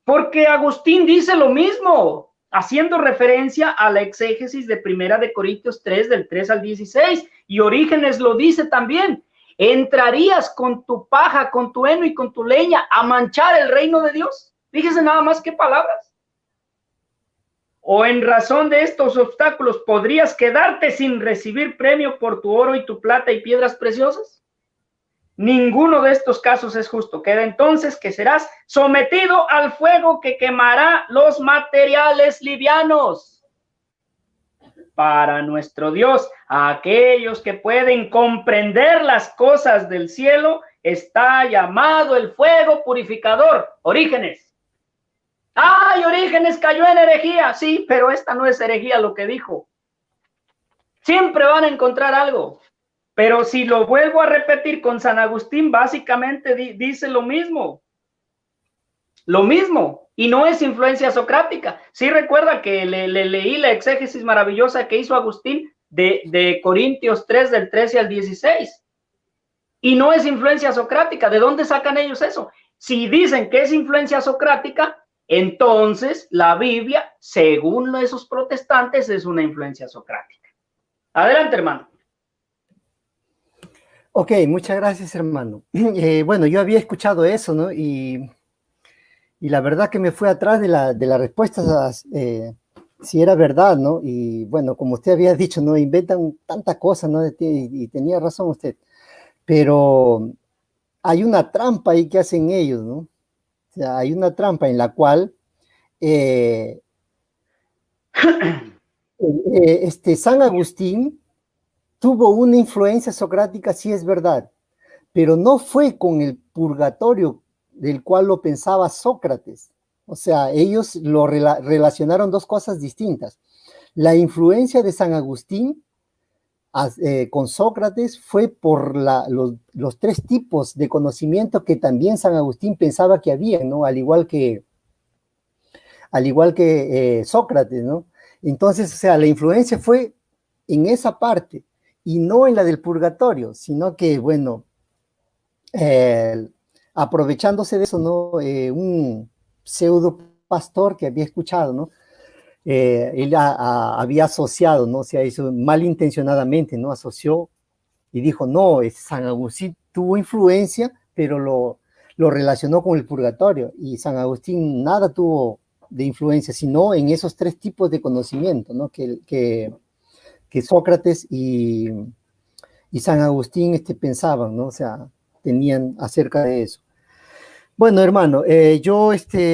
B: Porque Agustín dice lo mismo. haciendo referencia a la exégesis de Primera de Corintios 3, del 3 al 16. Y Orígenes lo dice también. ¿Entrarías con tu paja, con tu heno y con tu leña a manchar el reino de Dios? Fíjese nada más qué palabras. O en razón de estos obstáculos, ¿podrías quedarte sin recibir premio por tu oro y tu plata y piedras preciosas? Ninguno de estos casos es justo. Queda entonces que serás sometido al fuego que quemará los materiales livianos. Para nuestro Dios, a aquellos que pueden comprender las cosas del cielo, está llamado el fuego purificador. Orígenes. ¡Ay, Orígenes cayó en herejía! Sí, pero esta no es herejía lo que dijo. Siempre van a encontrar algo. Pero si lo vuelvo a repetir con San Agustín, básicamente dice lo mismo. Lo mismo. Y no es influencia socrática. Sí recuerda que le leí la exégesis maravillosa que hizo Agustín de Corintios 3, del 13 al 16. Y no es influencia socrática. ¿De dónde sacan ellos eso? Si dicen que es influencia socrática, entonces la Biblia, según esos protestantes, es una influencia socrática. Adelante, hermano.
A: Ok, muchas gracias, hermano. Bueno, yo había escuchado eso, ¿no? Y la verdad que me fui atrás de la respuesta, si era verdad, ¿no? Y bueno, como usted había dicho, ¿no? Inventan tantas cosas, ¿no? Y tenía razón usted. Pero hay una trampa ahí que hacen ellos, ¿no? O sea, hay una trampa en la cual San Agustín tuvo una influencia socrática, sí es verdad, pero no fue con el purgatorio del cual lo pensaba Sócrates. O sea, ellos lo relacionaron dos cosas distintas. La influencia de San Agustín con Sócrates fue por los tres tipos de conocimiento que también San Agustín pensaba que había, ¿no? Al igual que Sócrates, ¿no? Entonces, o sea, la influencia fue en esa parte y no en la del purgatorio, sino que, bueno, aprovechándose de eso, ¿no? Un pseudo pastor que había escuchado, ¿no? Él había asociado, ¿no? O sea, hizo malintencionadamente, ¿no? Asoció y dijo, no, San Agustín tuvo influencia, pero lo relacionó con el purgatorio, y San Agustín nada tuvo de influencia, sino en esos tres tipos de conocimiento, ¿no? Que Sócrates y San Agustín pensaban, ¿no? O sea, tenían acerca de eso. Bueno, hermano, yo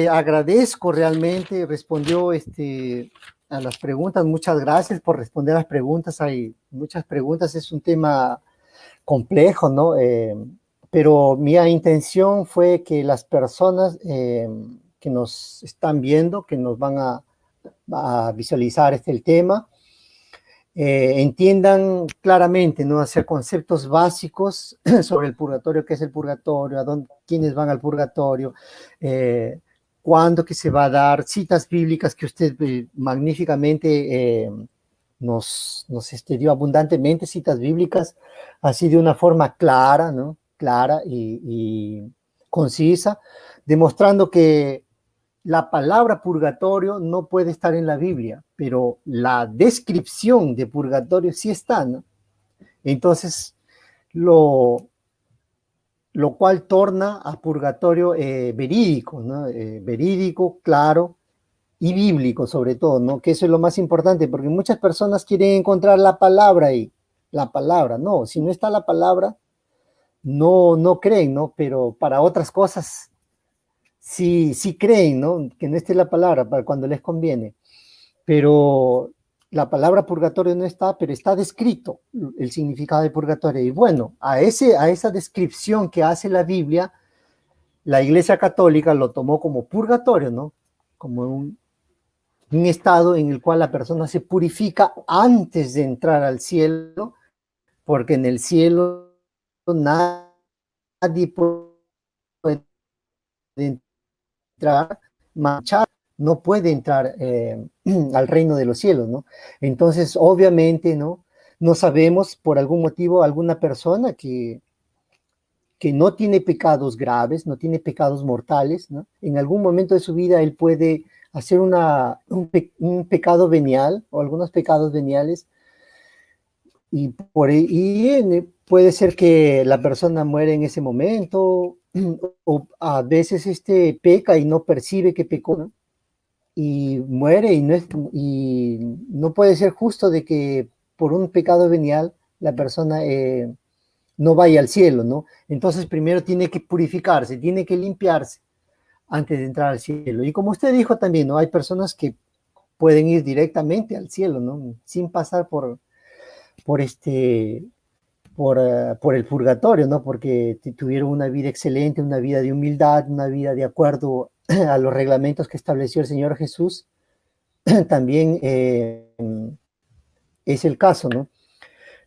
A: agradezco realmente, respondió a las preguntas. Muchas gracias por responder las preguntas. Hay muchas preguntas, es un tema complejo, ¿no? Pero mi intención fue que las personas que nos están viendo, que nos van a visualizar el tema, entiendan claramente, ¿no? Hacer conceptos básicos sobre el purgatorio, qué es el purgatorio, quiénes van al purgatorio, cuándo que se va a dar, citas bíblicas que usted magníficamente nos dio abundantemente, citas bíblicas, así de una forma clara, ¿no? Clara y concisa, demostrando que la palabra purgatorio no puede estar en la Biblia, pero la descripción de purgatorio sí está, ¿no? Entonces, lo cual torna a purgatorio verídico, ¿no? Verídico, claro y bíblico sobre todo, ¿no? Que eso es lo más importante, porque muchas personas quieren encontrar la palabra ahí, la palabra, no, si no está la palabra, no creen, ¿no? Pero para otras cosas sí creen, ¿no? Que no esté la palabra para cuando les conviene. Pero la palabra purgatorio no está, pero está descrito el significado de purgatorio. Y bueno, a esa descripción que hace la Biblia, la Iglesia Católica lo tomó como purgatorio, ¿no? Como un estado en el cual la persona se purifica antes de entrar al cielo, porque en el cielo nadie puede entrar manchado, no puede entrar al reino de los cielos, ¿no? Entonces, obviamente, ¿no? No sabemos por algún motivo alguna persona que no tiene pecados graves, no tiene pecados mortales, ¿no? En algún momento de su vida él puede hacer un pecado venial o algunos pecados veniales puede ser que la persona muere en ese momento o a veces peca y no percibe que pecó, ¿no? Y muere y no puede ser justo de que por un pecado venial la persona no vaya al cielo, ¿no? Entonces primero tiene que purificarse, tiene que limpiarse antes de entrar al cielo. Y como usted dijo también, ¿no? Hay personas que pueden ir directamente al cielo, ¿no? Sin pasar por por el purgatorio, ¿no? Porque tuvieron una vida excelente, una vida de humildad, una vida de acuerdo a los reglamentos que estableció el Señor Jesús. También es el caso, ¿no?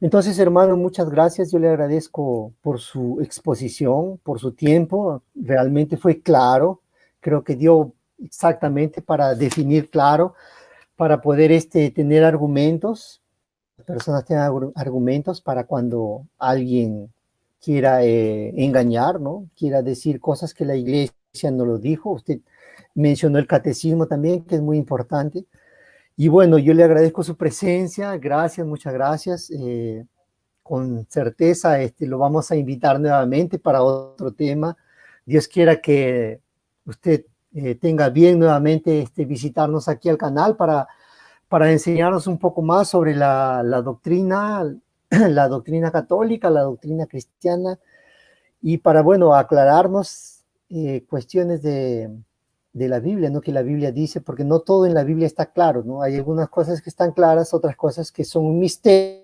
A: Entonces, hermano, muchas gracias. Yo le agradezco por su exposición, por su tiempo. Realmente fue claro. Creo que dio exactamente para definir claro, para poder tener argumentos. Las personas tengan argumentos para cuando alguien quiera engañar, ¿no? Quiera decir cosas que la iglesia no lo dijo. Usted mencionó el catecismo también, que es muy importante. Y bueno, yo le agradezco su presencia, gracias, muchas gracias. Con certeza lo vamos a invitar nuevamente para otro tema. Dios quiera que usted tenga bien nuevamente visitarnos aquí al canal para enseñarnos un poco más sobre la doctrina, la doctrina católica, la doctrina cristiana, y para, bueno, aclararnos cuestiones de la Biblia, ¿no? Que la Biblia dice, porque no todo en la Biblia está claro, ¿no? Hay algunas cosas que están claras, otras cosas que son un misterio,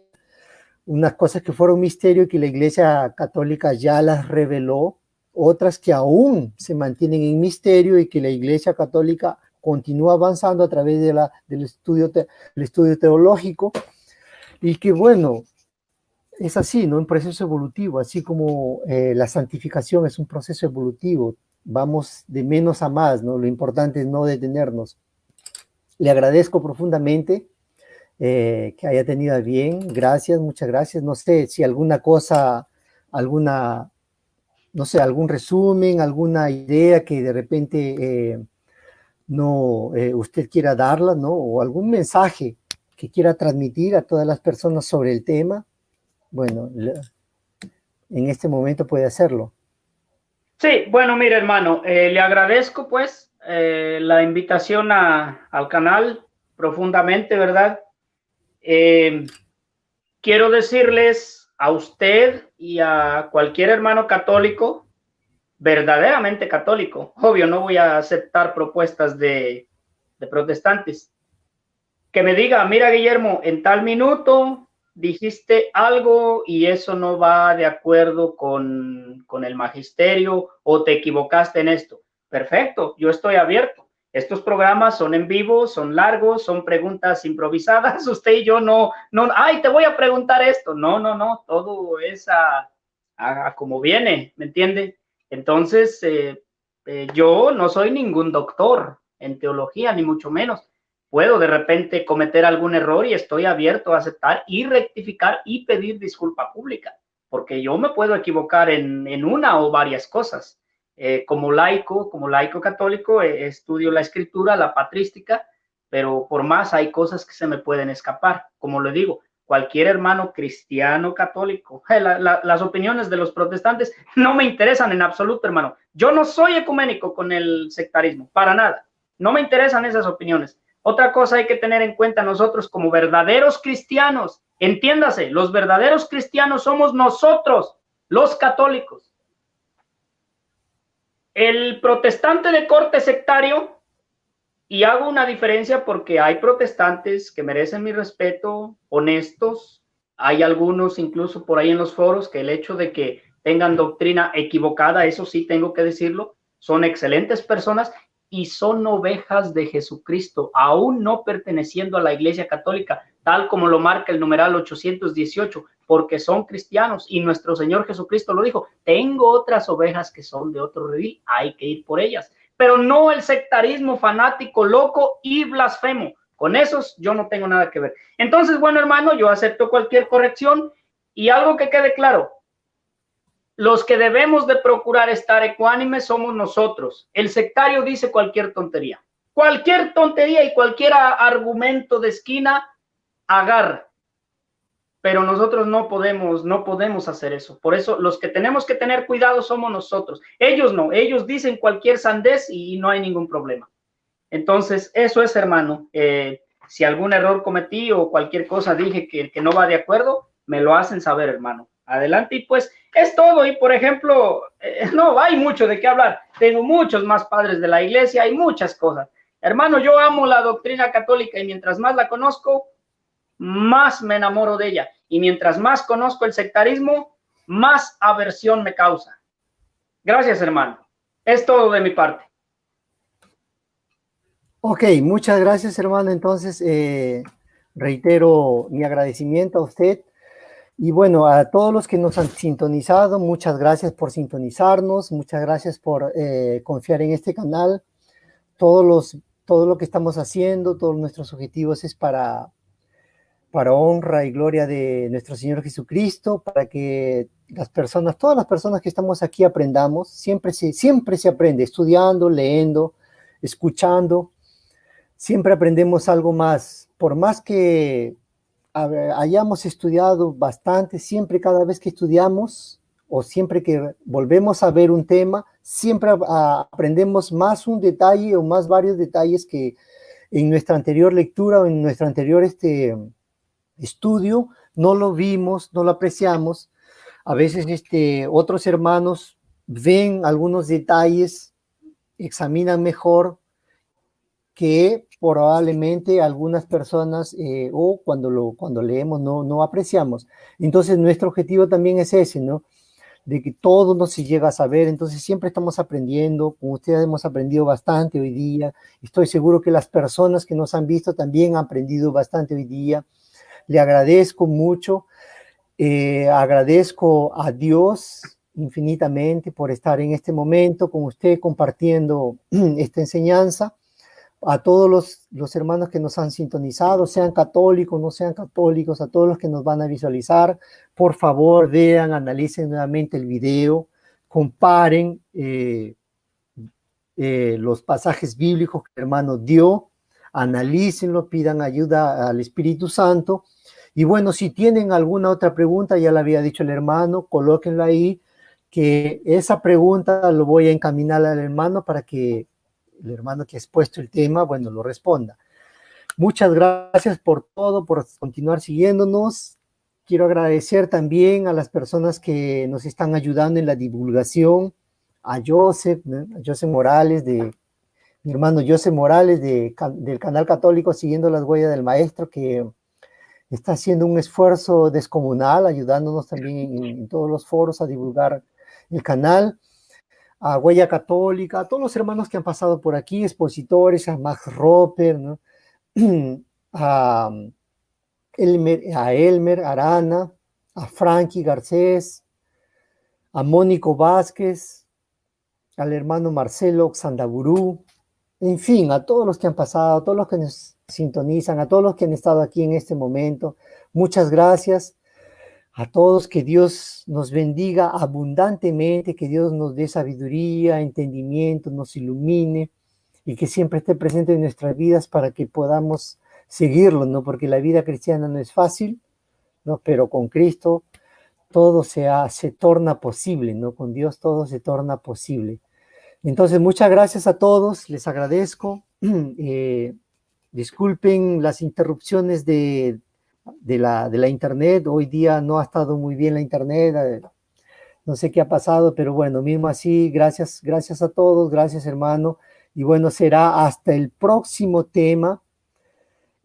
A: unas cosas que fueron un misterio y que la Iglesia Católica ya las reveló, otras que aún se mantienen en misterio y que la Iglesia Católica continúa avanzando a través del estudio teológico, y que, bueno, es así, ¿no? Un proceso evolutivo, así como la santificación es un proceso evolutivo. Vamos de menos a más, ¿no? Lo importante es no detenernos. Le agradezco profundamente que haya tenido a bien. Gracias, muchas gracias. No sé si alguna cosa, no sé, algún resumen, alguna idea que de repente no usted quiera darla, ¿no? O algún mensaje que quiera transmitir a todas las personas sobre el tema. Bueno, en este momento puede hacerlo.
B: Sí, bueno, mire, hermano, le agradezco pues la invitación al canal profundamente, ¿verdad? Quiero decirles a usted y a cualquier hermano católico, verdaderamente católico, obvio, no voy a aceptar propuestas de protestantes, que me diga, mira, Guillermo, en tal minuto dijiste algo y eso no va de acuerdo con el magisterio o te equivocaste en esto. Perfecto, yo estoy abierto. Estos programas son en vivo, son largos, son preguntas improvisadas. Usted y yo no, ay, te voy a preguntar esto. No, todo es a como viene, ¿me entiende? Entonces, yo no soy ningún doctor en teología, ni mucho menos. Puedo de repente cometer algún error y estoy abierto a aceptar y rectificar y pedir disculpa pública, porque yo me puedo equivocar en una o varias cosas. Como laico católico, estudio la escritura, la patrística, pero por más hay cosas que se me pueden escapar. Como le digo, cualquier hermano cristiano católico, las opiniones de los protestantes no me interesan en absoluto, hermano. Yo no soy ecuménico con el sectarismo, para nada. No me interesan esas opiniones. Otra cosa hay que tener en cuenta nosotros como verdaderos cristianos. Entiéndase, los verdaderos cristianos somos nosotros, los católicos. El protestante de corte sectario, y hago una diferencia porque hay protestantes que merecen mi respeto, honestos. Hay algunos incluso por ahí en los foros que el hecho de que tengan doctrina equivocada, eso sí tengo que decirlo, son excelentes personas y son ovejas de Jesucristo, aún no perteneciendo a la Iglesia Católica, tal como lo marca el numeral 818, porque son cristianos y nuestro Señor Jesucristo lo dijo, tengo otras ovejas que son de otro redil, hay que ir por ellas, pero no el sectarismo fanático, loco y blasfemo. Con esos yo no tengo nada que ver. Entonces, bueno, hermano, yo acepto cualquier corrección y algo que quede claro, los que debemos de procurar estar ecuánimes somos nosotros. El sectario dice cualquier tontería cualquier tontería y cualquier argumento de esquina, agarra. Pero nosotros no podemos hacer eso. Por eso los que tenemos que tener cuidado somos nosotros. Ellos no, ellos dicen cualquier sandez y no hay ningún problema. Entonces, eso es, hermano. Si algún error cometí o cualquier cosa dije que no va de acuerdo, me lo hacen saber, hermano. Adelante, y pues es todo. Y por ejemplo, no, hay mucho de qué hablar. Tengo muchos más padres de la iglesia, hay muchas cosas. Hermano, yo amo la doctrina católica y mientras más la conozco, más me enamoro de ella. Y mientras más conozco el sectarismo, más aversión me causa. Gracias, hermano. Es todo de mi parte.
A: Ok, muchas gracias, hermano. Entonces, reitero mi agradecimiento a usted. Y bueno, a todos los que nos han sintonizado, muchas gracias por sintonizarnos, muchas gracias por confiar en este canal. Todo lo que estamos haciendo, todos nuestros objetivos es para honra y gloria de nuestro Señor Jesucristo, para que las personas, todas las personas que estamos aquí aprendamos. Siempre se aprende, estudiando, leyendo, escuchando. Siempre aprendemos algo más. Por más que hayamos estudiado bastante, siempre cada vez que estudiamos o siempre que volvemos a ver un tema, siempre aprendemos más un detalle o más varios detalles que en nuestra anterior lectura o en nuestro anterior estudio no lo vimos, no lo apreciamos. A veces otros hermanos ven algunos detalles, examinan mejor que probablemente algunas personas o cuando leemos no apreciamos. Entonces nuestro objetivo también es ese, ¿no? De que todo no se llega a saber. Entonces siempre estamos aprendiendo. Con ustedes hemos aprendido bastante hoy día. Estoy seguro que las personas que nos han visto también han aprendido bastante hoy día. Le agradezco mucho. Agradezco a Dios infinitamente por estar en este momento con usted compartiendo esta enseñanza. A todos los hermanos que nos han sintonizado, sean católicos, no sean católicos, a todos los que nos van a visualizar, por favor vean, analicen nuevamente el video, comparen los pasajes bíblicos que el hermano dio, analícenlo, pidan ayuda al Espíritu Santo. Y bueno, si tienen alguna otra pregunta, ya le había dicho el hermano, colóquenla ahí, que esa pregunta lo voy a encaminar al hermano para que el hermano que ha expuesto el tema, bueno, lo responda. Muchas gracias por todo, por continuar siguiéndonos. Quiero agradecer también a las personas que nos están ayudando en la divulgación, a Joseph, ¿no? A Joseph Morales, mi hermano Joseph Morales del canal católico Siguiendo las Huellas del Maestro, que está haciendo un esfuerzo descomunal, ayudándonos también en todos los foros a divulgar el canal. A Huella Católica, a todos los hermanos que han pasado por aquí, expositores, a Max Roper, ¿no? a Elmer Arana, a Frankie Garcés, a Mónico Vázquez, al hermano Marcelo Xandaburú, en fin, a todos los que han pasado, a todos los que nos sintonizan, a todos los que han estado aquí en este momento, muchas gracias. A todos, que Dios nos bendiga abundantemente, que Dios nos dé sabiduría, entendimiento, nos ilumine y que siempre esté presente en nuestras vidas para que podamos seguirlo, ¿no? Porque la vida cristiana no es fácil, ¿no? Pero con Cristo todo se torna posible, ¿no? Con Dios todo se torna posible. Entonces, muchas gracias a todos, les agradezco. Disculpen las interrupciones de la internet. Hoy día no ha estado muy bien la internet, no sé qué ha pasado, pero bueno, mismo así, gracias a todos, gracias hermano, y bueno, será hasta el próximo tema,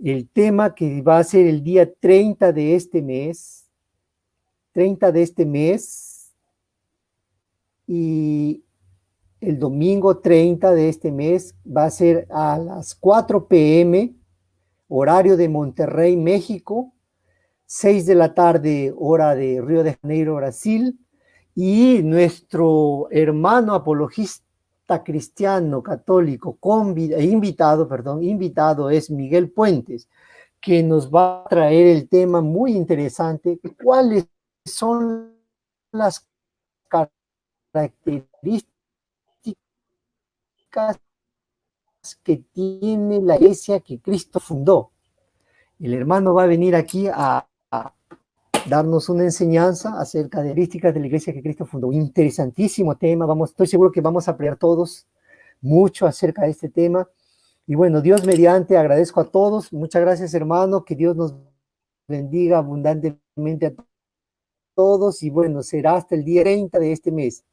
A: el tema que va a ser el día 30 de este mes, y el domingo 30 de este mes va a ser a las 4 p.m., horario de Monterrey, México, 6 de la tarde, hora de Río de Janeiro, Brasil, y nuestro hermano apologista cristiano católico invitado es Miguel Puentes, que nos va a traer el tema muy interesante: ¿cuáles son las características que tiene la iglesia que Cristo fundó. El hermano va a venir aquí a darnos una enseñanza acerca de características de la iglesia que Cristo fundó. Interesantísimo tema, estoy seguro que vamos a aprender todos mucho acerca de este tema. Y bueno, Dios mediante, agradezco a todos. Muchas gracias, hermano, que Dios nos bendiga abundantemente a todos. Y bueno, será hasta el día 30 de este mes.